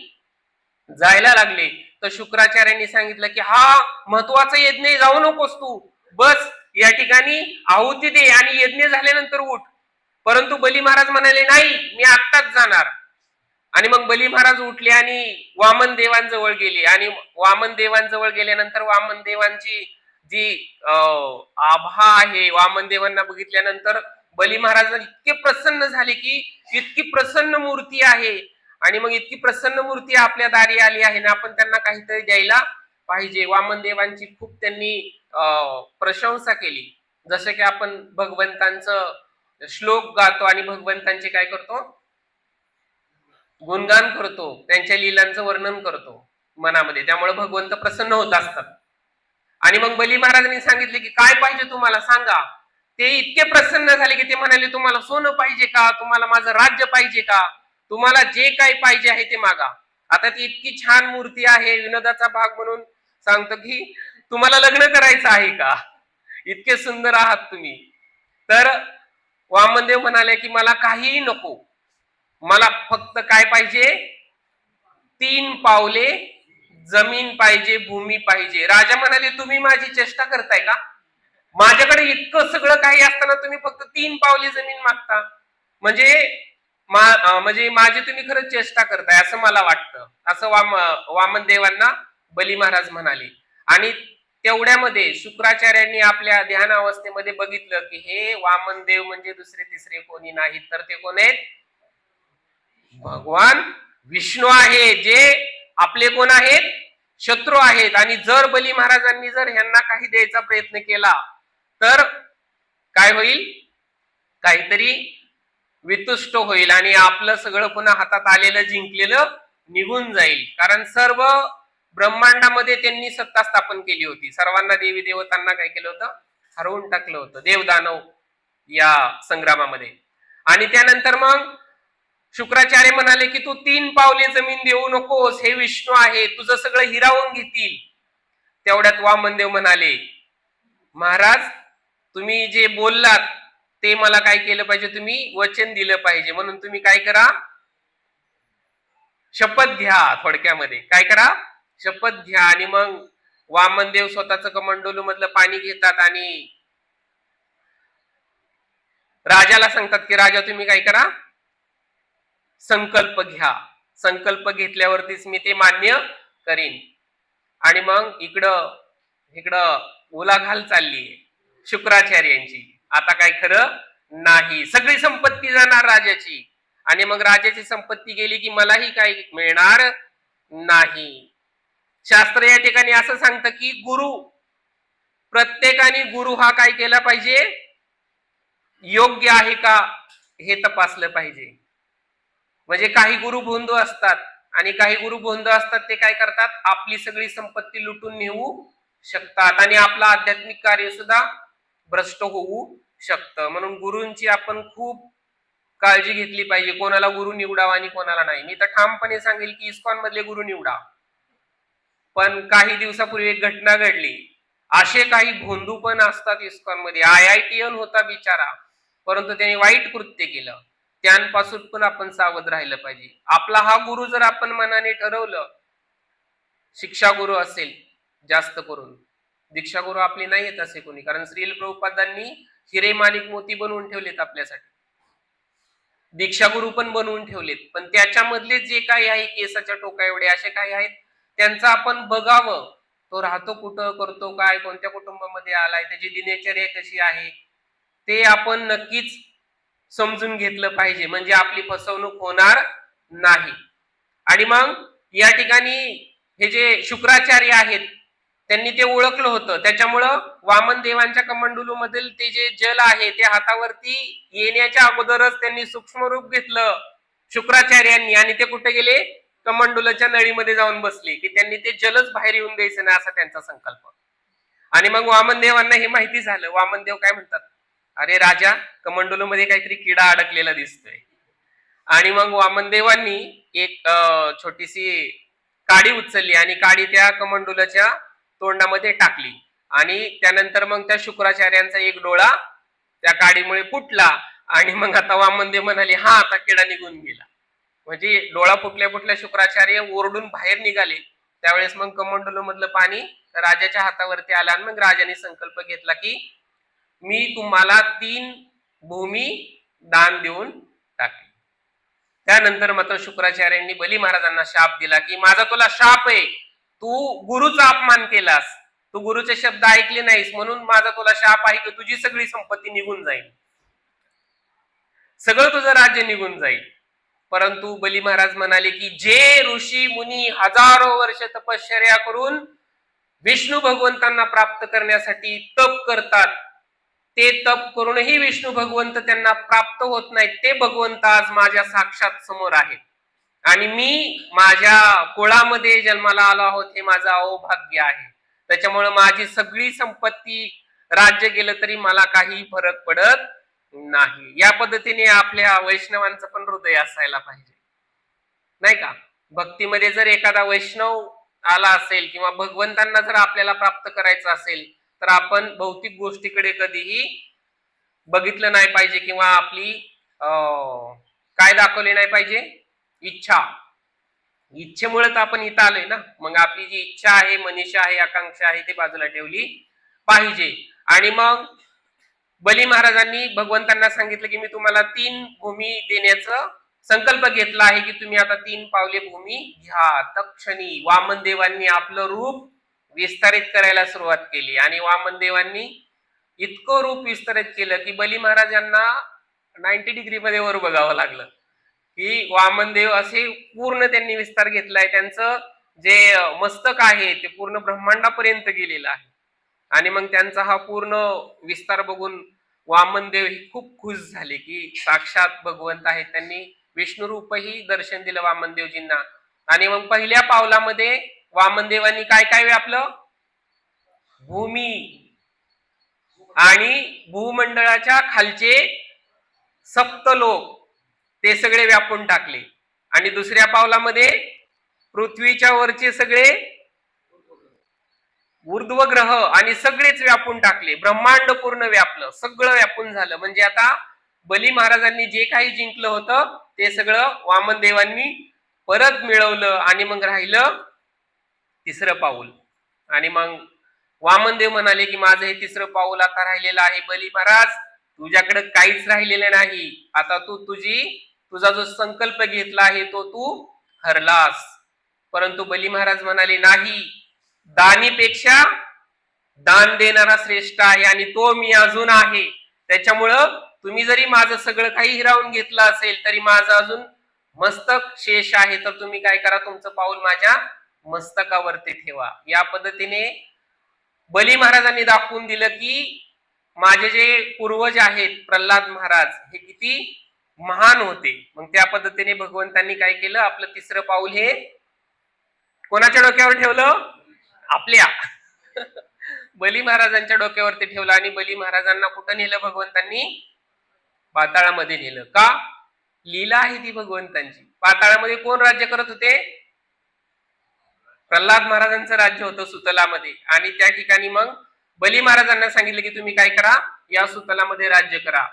जायला लागले. तर शुक्राचार्यांनी सांगितलं की हा महत्वाचा यज्ञ, जाऊ नकोस तू, बस या ठिकाणी आहुती दे आणि यज्ञ झाल्यानंतर उठ. परंतु बली महाराज म्हणाले नाही, मी आत्ताच जाणार. आणि मग बली महाराज उठले आणि वामन देवांजवळ गेले. आणि वामन देवांजवळ गेल्यानंतर वामन देवांची जी आभा आहे, वामन देवांना बघितल्यानंतर बली महाराज इतके प्रसन्न झाले की इतकी प्रसन्न मूर्ती आहे, आणि मग इतकी प्रसन्न मूर्ती आपल्या दारी आली आहे ना, आपण त्यांना काहीतरी द्यायला पाहिजे. वामन देवांची खूप त्यांनी प्रशंसा केली. जसं की आपण भगवंतांचं श्लोक गातो आणि भगवंतांचे काय करतो? गुणगान करतो, त्यांच्या लीलांचं वर्णन करतो मनामध्ये. त्यामुळे भगवंत प्रसन्न होत असतात. आणि मग बली महाराजांनी सांगितले की काय पाहिजे तुम्हाला सांगा. ते इतके प्रसन्न झाले की ते म्हणाले तुम्हाला सोनं पाहिजे का? तुम्हाला माझं राज्य पाहिजे का? तुम्हाला जे काही पाहिजे आहे ते मागा. आता ती इतकी छान मूर्ती आहे, विनोदाचा भाग म्हणून सांगतो की तुम्हाला लग्न करायचं आहे का? इतके सुंदर आहात तुम्ही. तर वामनदेव म्हणाले की मला काहीही नको, मला फक्त काय पाहिजे? 3 पावले जमीन पाहिजे, भूमी पाहिजे. राजा म्हणाले तुम्ही माझी चेष्टा करताय का? माझ्याकडे इतकं सगळं काही असताना तुम्ही फक्त 3 पावले जमीन मागता, म्हणजे माझी तुम्ही खरंच चेष्टा करताय असं मला वाटतं, असं वामन देवांना बली महाराज म्हणाले. आणि तेवढ्यामध्ये शुक्राचार्यांनी आपल्या ध्यान अवस्थेमध्ये बघितलं की हे वामन देव म्हणजे दुसरे तिसरे कोणी नाहीत, तर ते कोण आहेत? भगवान विष्णू आहे, जे आपले कोण आहेत? शत्रू आहेत. आणि जर बली महाराजांनी जर ह्यांना काही द्यायचा प्रयत्न केला तर काय होईल? काहीतरी वितुष्ट होईल आणि आपलं सगळं पुन्हा हातात आलेलं जिंकलेलं निघून जाईल. कारण सर्व ब्रह्मांडामध्ये त्यांनी सत्ता स्थापन केली होती, सर्वांना देवी देवतांना काय केलं होतं? हरवून टाकलं होतं देवदानव या संग्रामामध्ये. आणि त्यानंतर मग शुक्राचार्य म्हणाले की तू 3 पावले जमीन देऊ नकोस, हे विष्णू आहे, तुझं सगळं हिरावून घेतील. तेवढ्यात वामनदेव म्हणाले, महाराज तुम्ही जे बोललात ते मला काय केलं पाहिजे, तुम्ही वचन दिलं पाहिजे, म्हणून तुम्ही काय करा, शपथ घ्या. थोडक्यामध्ये काय करा, शपथ घ्या. आणि मग वामनदेव स्वतःच कमंडलू मधलं पाणी घेतात आणि राजाला सांगतात की राजा तुम्ही काय करा, संकल्प घ्या. संकल्प घेतल्यावरतीच मी ते मान्य करीन. आणि मग इकडं इकडं उलाघाल चालली शुक्राचार्यांची. आता काय खरं नाही, सगळी संपत्ती जाणार राजाची. आणि मग राजाची संपत्ती गेली की मलाही काही मिळणार नाही. शास्त्र या ठिकाणी असं सांगतं की गुरु, प्रत्येकाने गुरु हा काय केला पाहिजे, योग्य आहे का हे तपासलं पाहिजे. म्हणजे काही गुरु भोंदू असतात आणि काही गुरु भोंदू असतात, ते काय करतात, आपली सगळी संपत्ती लुटून नेऊ शकतात आणि आपलं आध्यात्मिक कार्य सुद्धा भ्रष्ट होऊ शकतं. म्हणून गुरूंची आपण खूप काळजी घेतली पाहिजे, कोणाला गुरु निवडावा आणि कोणाला नाही. मी तर ठामपणे सांगेल की इस्कॉन मधले गुरु निवडा. पण काही दिवसापूर्वी एक घटना घडली, असे काही भोंदू पण असतात इस्कॉन मध्ये. IITN होता बिचारा, परंतु त्याने वाईट कृत्य केलं. त्यांपासून पण आपण सावध राहिलं पाहिजे. आपला हा गुरु जर आपण मनाने ठरवलं, शिक्षा गुरु असेल जास्त करून, दीक्षा गुरु आपली नाही येत असे कोणी, कारण श्रील प्रभुपादांनी हिरे माणिक मोती बनवून ठेवलेत आपल्यासाठी, दीक्षा गुरु पण बनवून ठेवलेत. पण त्याच्यामधले जे काही आहे, केसाच्या टोका एवढे असे काही आहेत, त्यांचं आपण बघावं, तो राहतो कुठं, करतो काय, कोणत्या कुटुंबामध्ये आलाय, त्याची दिनचर्या कशी आहे, ते आपण नक्कीच समजून घेतलं पाहिजे, म्हणजे आपली फसवणूक होणार नाही. आणि मग या ठिकाणी हे जे शुक्राचार्य आहेत त्यांनी ते ओळखलं होतं, त्याच्यामुळं वामन देवांच्या कमंडलू मधील ते जे जल आहे ते हातावरती येण्याच्या अगोदरच त्यांनी सूक्ष्म रूप घेतलं शुक्राचार्यांनी, आणि ते कुठे गेले, कमंडूलाच्या नळीमध्ये जाऊन बसले, की त्यांनी ते जलच बाहेर येऊन द्यायचं नाही असा त्यांचा संकल्प. आणि मग वामनदेवांना हे माहिती झालं. वामनदेव काय म्हणतात, अरे राजा, कमंडलू मध्ये काहीतरी किडा अडकलेला दिसतोय. आणि मग वामनदेवांनी एक छोटीशी काडी उचलली आणि काडी त्या कमंडूलाच्या तोंडामध्ये टाकली. आणि त्यानंतर मग त्या शुक्राचार्यांचा एक डोळा त्या काडीमुळे फुटला. आणि मग आता वामनदेव म्हणाले, हा आता किडा निघून गेला. म्हणजे डोळा फुटल्या फुटल्या शुक्राचार्य ओरडून बाहेर निघाले. त्यावेळेस मग कमंडलू मधलं पाणी राजाच्या हातावरती आलं आणि मग राजाने संकल्प घेतला की मी तुम्हाला 3 भूमी दान देऊन टाकली. त्यानंतर मात्र शुक्राचार्यांनी बली महाराजांना शाप दिला की माझा तुला शाप आहे, तू गुरुचा अपमान केलास, तू गुरुचे शब्द ऐकले नाहीस, म्हणून माझा तुला शाप आहे की तुझी सगळी संपत्ती निघून जाईल, सगळं तुझं राज्य निघून जाईल. परंतु बली महाराज म्हणाले की जे ऋषी मुनी हजारो वर्ष तपश्चर्या करून विष्णू भगवंतांना प्राप्त करण्यासाठी तप करतात, ते तप करूनही विष्णू भगवंत त्यांना प्राप्त होत नाहीत, ते भगवंत आज माझ्या साक्षात समोर आहेत. आणि मी माझ्या कुळामध्ये जन्माला आलो आहोत, हे माझं अहोभाग्य आहे. त्याच्यामुळे माझी सगळी संपत्ती राज्य गेलं तरी मला काही फरक पडत नाही. या पद्धतीने आपल्या वैष्णवांचं पण हृदय असायला पाहिजे, नाही का. भक्तीमध्ये जर एखादा वैष्णव आला असेल किंवा भगवंतांना जर आपल्याला प्राप्त करायचं असेल, तर आपण भौतिक गोष्टीकडे कधीही बघितलं नाही पाहिजे किंवा आपली काय दाखवली नाही पाहिजे, इच्छा. इच्छेमुळे तर आपण इथं आलोय ना, मग आपली जी इच्छा आहे, मनीषा आहे, आकांक्षा आहे, ती बाजूला ठेवली पाहिजे. आणि मग बली महाराजांनी भगवंतांना सांगितलं की मी तुम्हाला 3 भूमी देण्याचं संकल्प घेतला आहे, की तुम्ही आता 3 पावले भूमी घ्या. तत्क्षणी वामनदेवांनी आपलं रूप विस्तारित करायला सुरुवात केली. आणि वामनदेवांनी इतकं रूप विस्तारित केलं की बली महाराजांना 90 डिग्री मध्ये वर बघावं लागलं, की वामनदेव असे पूर्ण त्यांनी विस्तार घेतलाय. त्यांचं जे मस्तक आहे ते पूर्ण ब्रह्मांडापर्यंत गेलेलं आहे. आणि मग त्यांचा हा पूर्ण विस्तार बघून वामनदेव ही खूप खुश झाले की साक्षात भगवंत आहेत. त्यांनी विष्णू रूपही दर्शन दिलं वामनदेवजींना. आणि मग पहिल्या पावलामध्ये वामनदेवांनी काय काय व्यापलं, भूमी आणि भूमंडळाच्या खालचे सप्तलोक ते सगळे व्यापून टाकले. आणि दुसऱ्या पावलामध्ये पृथ्वीच्या वरचे सगळे ऊर्ध्व ग्रह आणि सगळेच व्यापून टाकले. ब्रह्मांड पूर्ण व्यापलं, सगळं व्यापून झालं. म्हणजे आता बली महाराजांनी जे काही जिंकलं होतं ते सगळं वामनदेवांनी परत मिळवलं. आणि मग राहिलं तिसरं पाऊल. आणि मग वामनदेव म्हणाले की माझं हे तिसरं पाऊल आता राहिलेलं आहे. बली महाराज, तुझ्याकडे काहीच राहिलेलं नाही. आता तुझा जो संकल्प घेतला आहे तो तू हरलास. परंतु बली महाराज म्हणाले नाही, दानीपेक्षा दान देणारा श्रेष्ठ आहे आणि तो मी अजून आहे. त्याच्यामुळं तुम्ही जरी माझं सगळं काही हिरावून घेतलं असेल तरी माझं अजून मस्तक शेष आहे. तर तुम्ही काय करा, तुमचं पाऊल माझ्या मस्तकावरती ठेवा. या पद्धतीने बली महाराजांनी दाखवून दिलं की माझे जे पूर्वज आहेत प्रल्हाद महाराज हे किती महान होते. मग त्या पद्धतीने भगवंतांनी काय केलं, आपलं तिसरं पाऊल हे कोणाच्या डोक्यावर ठेवलं? आपल्या बली महाराजांच्या डोक्यावरती ठेवलं. आणि बली महाराजांना कुठं नेलं भगवंतांनी? पाताळामध्ये नेलं. का? लीला आहे ती भगवंतांची. पाताळामध्ये कोण राज्य करत होते? प्रल्हाद महाराजांचं राज्य होतं सुतलामध्ये. आणि त्या ठिकाणी मग बली महाराजांना सांगितलं की तुम्ही काय करा, या सुतलामध्ये राज्य करा.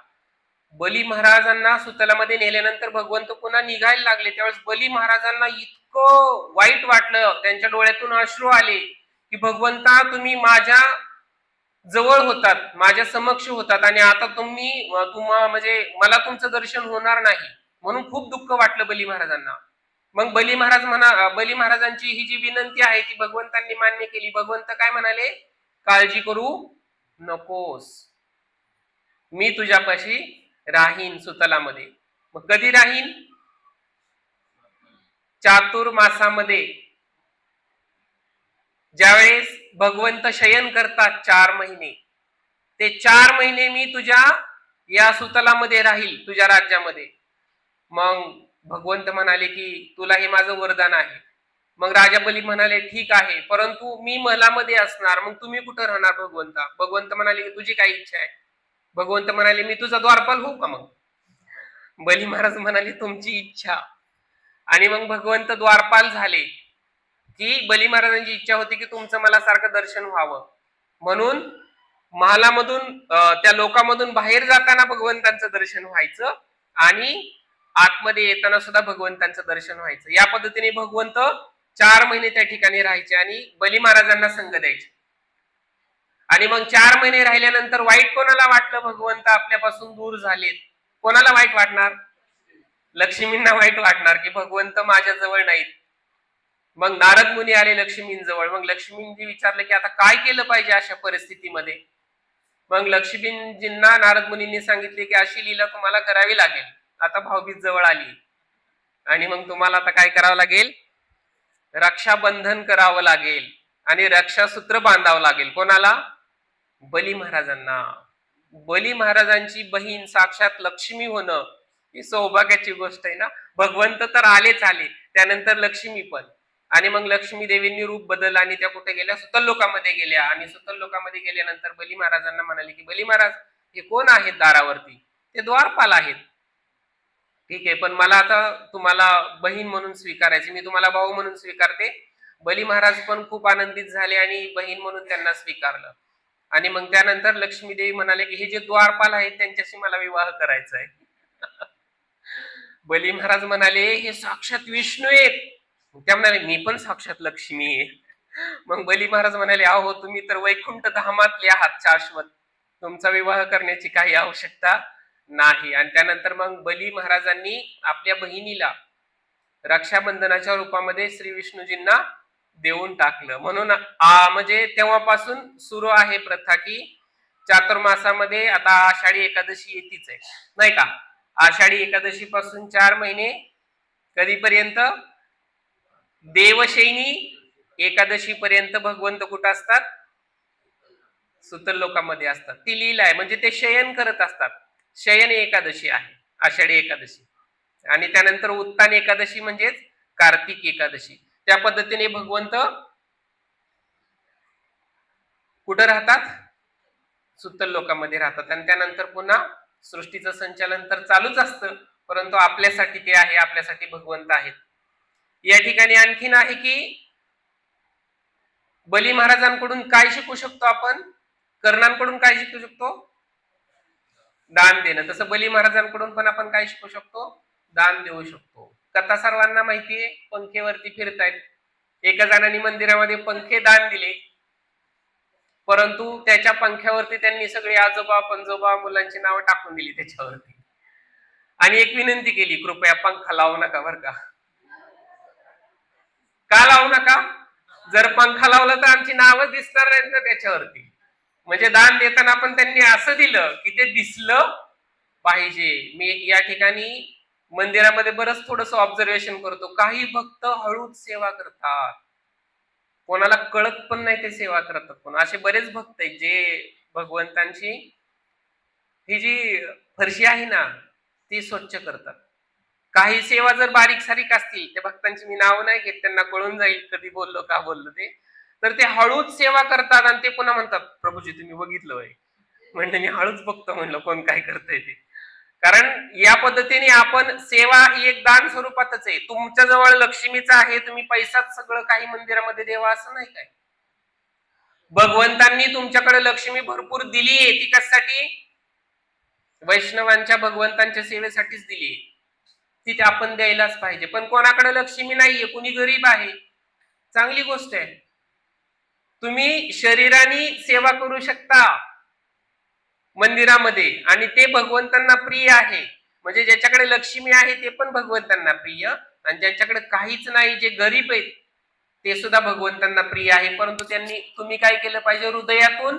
बली महाराजांना सुतलामध्ये नेल्यानंतर भगवंत पुन्हा निघायला लागले. त्यावेळेस बली महाराजांना इतकं वाईट वाटलं, त्यांच्या डोळ्यातून अश्रू आले की भगवंता तुम्ही माझ्या जवळ होतात, माझ्या समक्ष होतात आणि आता म्हणजे मला तुमचं दर्शन होणार नाही. म्हणून खूप दुःख वाटलं बली महाराजांना. मग बली महाराजांची ही जी विनंती आहे ती भगवंतांनी मान्य केली. भगवंत काय म्हणाले? काळजी करू नकोस, मी तुझ्यापाशी राहीन सुतलामध्ये. मग कधी राहीन? चातुर्मासामध्ये, ज्यावेळेस भगवंत शयन करतात 4 महिने, ते 4 महिने मी तुझ्या या सुतलामध्ये राहील, तुझ्या राज्यामध्ये. मग भगवंत म्हणाले की तुला हे माझं वरदान आहे. मग राजा बली म्हणाले ठीक आहे, परंतु मी मलामध्ये असणार, मग तुम्ही कुठं राहणार भगवंता? भगवंत म्हणाले की तुझी काय इच्छा आहे? भगवंत म्हणाले मी तुझा द्वारपाल होऊ का? मग बली महाराज म्हणाले तुमची इच्छा. आणि मग भगवंत द्वारपाल झाले. की बली महाराजांची इच्छा होती की तुमचं मला सारखं दर्शन व्हावं. म्हणून महालामधून त्या लोकांमधून बाहेर जाताना भगवंतांचं दर्शन व्हायचं आणि आतमध्ये येताना सुद्धा भगवंतांचं दर्शन व्हायचं. या पद्धतीने भगवंत 4 महिने त्या ठिकाणी राहायचे आणि बली महाराजांना संग द्यायचे. आणि मग 4 महिने राहिल्यानंतर वाईट कोणाला वाटलं? भगवंत आपल्यापासून दूर झालेत. कोणाला वाईट वाटणार? लक्ष्मींना वाईट वाटणार की भगवंत माझ्या जवळ नाहीत. मग नारद मुनी आले लक्ष्मींजवळ. मग लक्ष्मींनी विचारलं की आता काय केलं पाहिजे अशा परिस्थितीमध्ये? मग लक्ष्मींजींना नारद मुनींनी सांगितले की अशी लीला तुम्हाला करावी लागेल. आता भाऊबीज जवळ आली आणि मग तुम्हाला आता काय करावं लागेल? रक्षाबंधन करावं लागेल आणि रक्षासूत्र बांधावं लागेल. कोणाला? बली महाराजांना. बली महाराजांची बहीण साक्षात लक्ष्मी होणं ही सौभाग्याची गोष्ट आहे ना. भगवंत तर आलेच आले, त्यानंतर लक्ष्मी पण. आणि मग लक्ष्मी देवींनी रूप बदललं आणि त्या कुठे गेल्या? सुतल लोकामध्ये गेल्या. आणि सुतल लोकामध्ये गेल्यानंतर बली महाराजांना म्हणाले की बली महाराज हे कोण आहेत दारावरती? ते द्वारपाल आहेत. ठीक आहे, पण मला आता तुम्हाला बहीण म्हणून स्वीकारायची, मी तुम्हाला भाऊ म्हणून स्वीकारते. बली महाराज पण खूप आनंदित झाले आणि बहीण म्हणून त्यांना स्वीकारलं. आणि मग त्यानंतर लक्ष्मी देवी म्हणाले की हे जे द्वारपाल आहेत त्यांच्याशी मला विवाह करायचा आहे. बली महाराज म्हणाले हे साक्षात विष्णू आहेत. त्या म्हणाले मी पण साक्षात लक्ष्मी आहे. मग बली महाराज म्हणाले अहो तुम्ही तर वैकुंठ धामातले आहात शाश्वत, तुमचा विवाह करण्याची काही आवश्यकता नाही. आणि त्यानंतर मग बली महाराजांनी आपल्या बहिणीला रक्षाबंधनाच्या रूपामध्ये श्री विष्णूजींना देऊन टाकलं. म्हणून म्हणजे तेव्हापासून सुरू आहे प्रथा की चातुर्मासामध्ये आता आषाढी एकादशी येतीच आहे नाही का? आषाढी एकादशी पासून 4 महिने कधीपर्यंत? देवशैनी एकादशी पर्यंत भगवंत कुठं असतात? सुतल लोकांमध्ये असतात. ती लीला आहे, म्हणजे ते शयन करत असतात. शयन एकादशी आहे आषाढी एकादशी. आणि त्यानंतर उत्तान एकादशी म्हणजेच कार्तिक एकादशी. त्या पद्धतीने भगवंत कुठं राहतात? सुतल लोकांमध्ये राहतात. आणि त्यानंतर पुन्हा सृष्टीचं संचालन तर चालूच असतं. परंतु आपल्यासाठी ते आहे, आपल्यासाठी भगवंत आहेत. या ठिकाणी आणखीन आहे की बली महाराजांकडून काय शिकू शकतो आपण, कर्णांकडून काय शिकू शकतो, दान देणं. तसं बली महाराजांकडून पण आपण काय शिकू शकतो, दान देऊ शकतो. कथा सर्वांना माहितीये, पंखेवरती फिरतायत. एका जणांनी मंदिरामध्ये पंखे दान दिले, परंतु त्याच्या पंख्यावरती त्यांनी सगळे आजोबा पंजोबा मुलांची नावं टाकून दिली त्याच्यावरती, आणि एक विनंती केली, कृपया पंखा लावू नका बर का लावू नका, जर पंखा लावला तर आमची नावं दिसणार नाहीत ना त्याच्यावरती. म्हणजे दान देताना पण त्यांनी असं दिलं की ते दिसलं पाहिजे. मी या ठिकाणी मंदिरामध्ये बरंच थोडस ऑब्झर्वेशन करतो, काही भक्त हळूच सेवा करतात, कोणाला कळत पण नाही ते सेवा करतात. पण असे बरेच भक्त आहेत जे भगवंतांची ही जी फरशी आहे ना ती स्वच्छ करतात. काही सेवा जर बारीक सारीक असतील, त्या भक्तांची मी नाव नाही घेत, त्यांना कळून जाईल कधी बोललो का बोललो ते, तर ते हळूच सेवा करतात आणि ते पुन्हा म्हणतात, प्रभूजी तुम्ही बघितलं होय. म्हणजे मी हळूच बघतो म्हणलं कोण काय करतंय ते. कारण या पद्धतीने आपण सेवा ही एक दान स्वरूपातच आहे. तुमच्या जवळ लक्ष्मीचं आहे, तुम्ही पैसाच सगळं काही मंदिरामध्ये देवा असं नाही काय. भगवंतांनी तुमच्याकडे लक्ष्मी भरपूर दिली आहे, ती कशासाठी, वैष्णवांच्या भगवंतांच्या सेवेसाठीच दिली, ती आपण द्यायलाच पाहिजे. पण कोणाकडे लक्ष्मी नाहीये, कुणी गरीब आहे, चांगली गोष्ट आहे, तुम्ही शरीराने सेवा करू शकता मंदिरामध्ये, आणि ते भगवंतांना प्रिय आहे. म्हणजे ज्याच्याकडे लक्ष्मी आहे ते पण भगवंतांना प्रिय, आणि ज्यांच्याकडे काहीच नाही, जे गरीब आहेत, ते सुद्धा भगवंतांना प्रिय आहे. परंतु त्यांनी, तुम्ही काय केलं पाहिजे, हृदयातून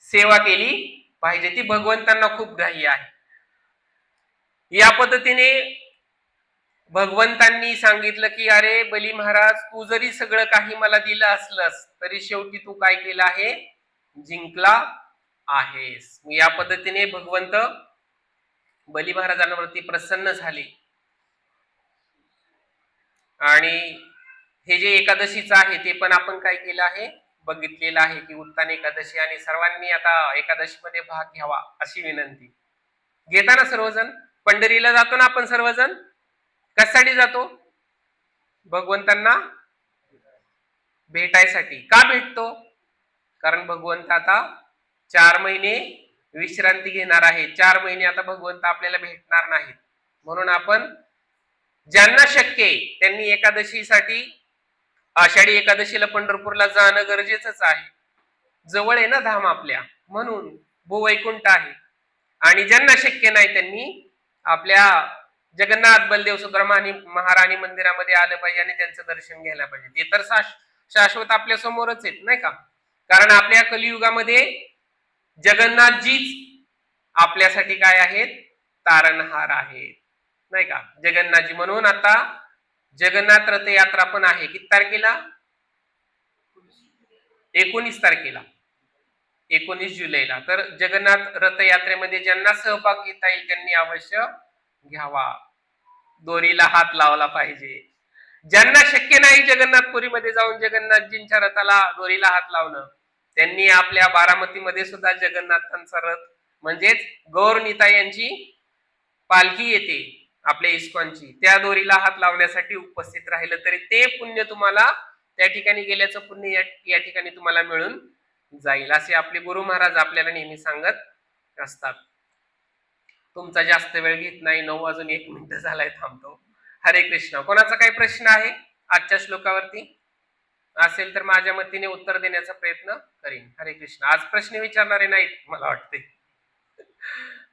सेवा केली पाहिजे, ती भगवंतांना खूप ग्राह्य आहे. या पद्धतीने भगवंतांनी सांगितलं की अरे बली महाराज, तू जरी सगळं काही मला दिलं असलंस तरी शेवटी तू काय केलं आहे, जिंकला आहेस. या पद्धतीने भगवंत बली महाराजांवरती प्रसन्न झाले. आणि हे जे एकादशीचं आहे ते पण आपण काय केलं आहे, बघितलेलं आहे की उत्तान एकादशी, आणि सर्वांनी आता एकादशीमध्ये भाग घ्यावा अशी विनंती. घेताना सर्वजण, पंढरीला जातो ना आपण सर्वजण, कशासाठी जातो, भगवंतांना भेटायसाठी. का भेटतो, कारण भगवंत आता 4 महिने विश्रांती घेणार आहे, 4 महिने आता भगवंत आपल्याला भेटणार नाहीत. म्हणून आपण ज्यांना शक्य आहे त्यांनी एकादशीसाठी, आषाढी एकादशीला पंढरपूरला जाणं गरजेचंच आहे, जवळ आहे ना धाम आपल्या, म्हणून भूवैकुंठ आहे. आणि ज्यांना शक्य नाही त्यांनी आपल्या जगन्नाथ बलदेव सुभद्रा महाराणी मंदिरामध्ये आलं पाहिजे आणि त्यांचं दर्शन घ्यायला पाहिजे. ते तर शाश्वत आपल्या समोरच आहेत नाही का, कारण आपल्या कलियुगामध्ये जगन्नाथजीच आपल्यासाठी काय आहेत, तारणहार आहेत नाही का, जगन्नाथजी. म्हणून आता जगन्नाथ रथयात्रा पण आहे, किती तारखेला, 19 तारखेला, 19 जुलैला. तर जगन्नाथ रथयात्रेमध्ये ज्यांना सहभाग घेता येईल त्यांनी अवश्य घ्यावा, दोरीला हात लावला पाहिजे. ज्यांना शक्य नाही जगन्नाथपुरीमध्ये जाऊन जगन्नाथजींच्या रथाला दोरीला हात लावणं, त्यांनी आपल्या बारामतीमध्ये सुद्धा जगन्नाथांचा रथ म्हणजेच गौरनीता यांची पालखी येते आपल्या इस्कॉनची, त्या दोरीला हात लावण्यासाठी उपस्थित राहिलं तरी ते पुण्य तुम्हाला, त्या ठिकाणी गेल्याचं पुण्य या ठिकाणी तुम्हाला मिळून जाईल, असे आपले गुरु महाराज आपल्याला नेहमी सांगत असतात. तुमचा जास्त वेळ घेत नाही, 9:01 झालाय, थांबतो. हरे कृष्ण. कोणाचा काही प्रश्न आहे आजच्या श्लोकावरती असेल तर माझ्या मतीने उत्तर देण्याचा प्रयत्न करीन. हरे कृष्ण. आज प्रश्न विचारणारे नाहीत मला वाटते.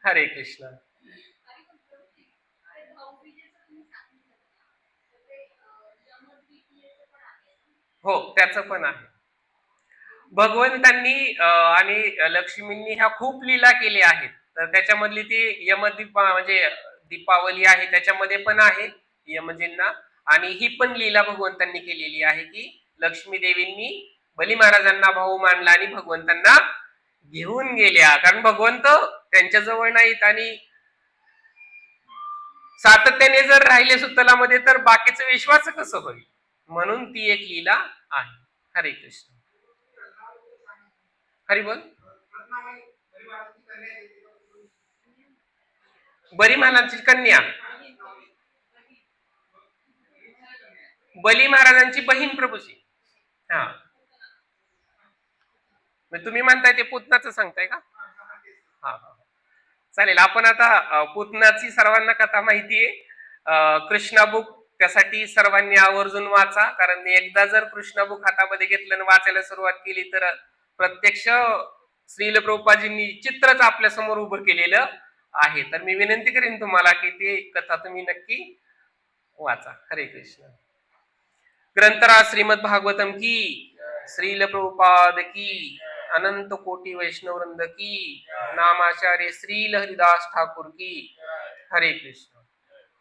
हरे कृष्ण. हो, त्याचं पण आहे. भगवंतांनी आणि लक्ष्मींनी ह्या खूप लीला केल्या आहेत, तर त्याच्यामधली ती यमदीप म्हणजे दीपावली आहे, त्याच्यामध्ये पण आहे यमजींना, आणि ही पण लीला भगवंतांनी केलेली आहे की लक्ष्मी देवींनी बली महाराजांना भाऊ मानला आणि भगवंतांना घेऊन गेल्या, कारण भगवंत त्यांच्या जवळ नाहीत आणि सातत्याने जर राहिले सुतलामध्ये तर बाकीचं विश्वास कसं होईल, म्हणून ती एक लीला आहे. हरे कृष्ण. हरी बोल. बरी महाराजांची कन्या, बली महाराजांची बहीण प्रभूची. हा, तुम्ही म्हणताय ते पुतनाचं सांगताय का? हा हा, चालेल. आपण आता पुतनाची सर्वांना कथा माहितीये. कृष्णा बुक त्यासाठी सर्वांनी आवर्जून वाचा, कारण एकदा जर कृष्णा बुक हातामध्ये घेतलं आणि वाचायला सुरुवात केली तर प्रत्यक्ष श्रील प्रभुपादजींनी चित्रच आपल्या समोर उभं केलेलं आहे. तर मी विनंती करेन तुम्हाला की ते कथा तुम्ही नक्की वाचा. हरे कृष्ण. ग्रंथराज श्रीमद भागवतम की, श्रील प्रभुपाद की, अनंत कोटि वैष्णव वृंद की, नामाचार्य श्रील हरिदास ठाकुर की. हरे कृष्ण.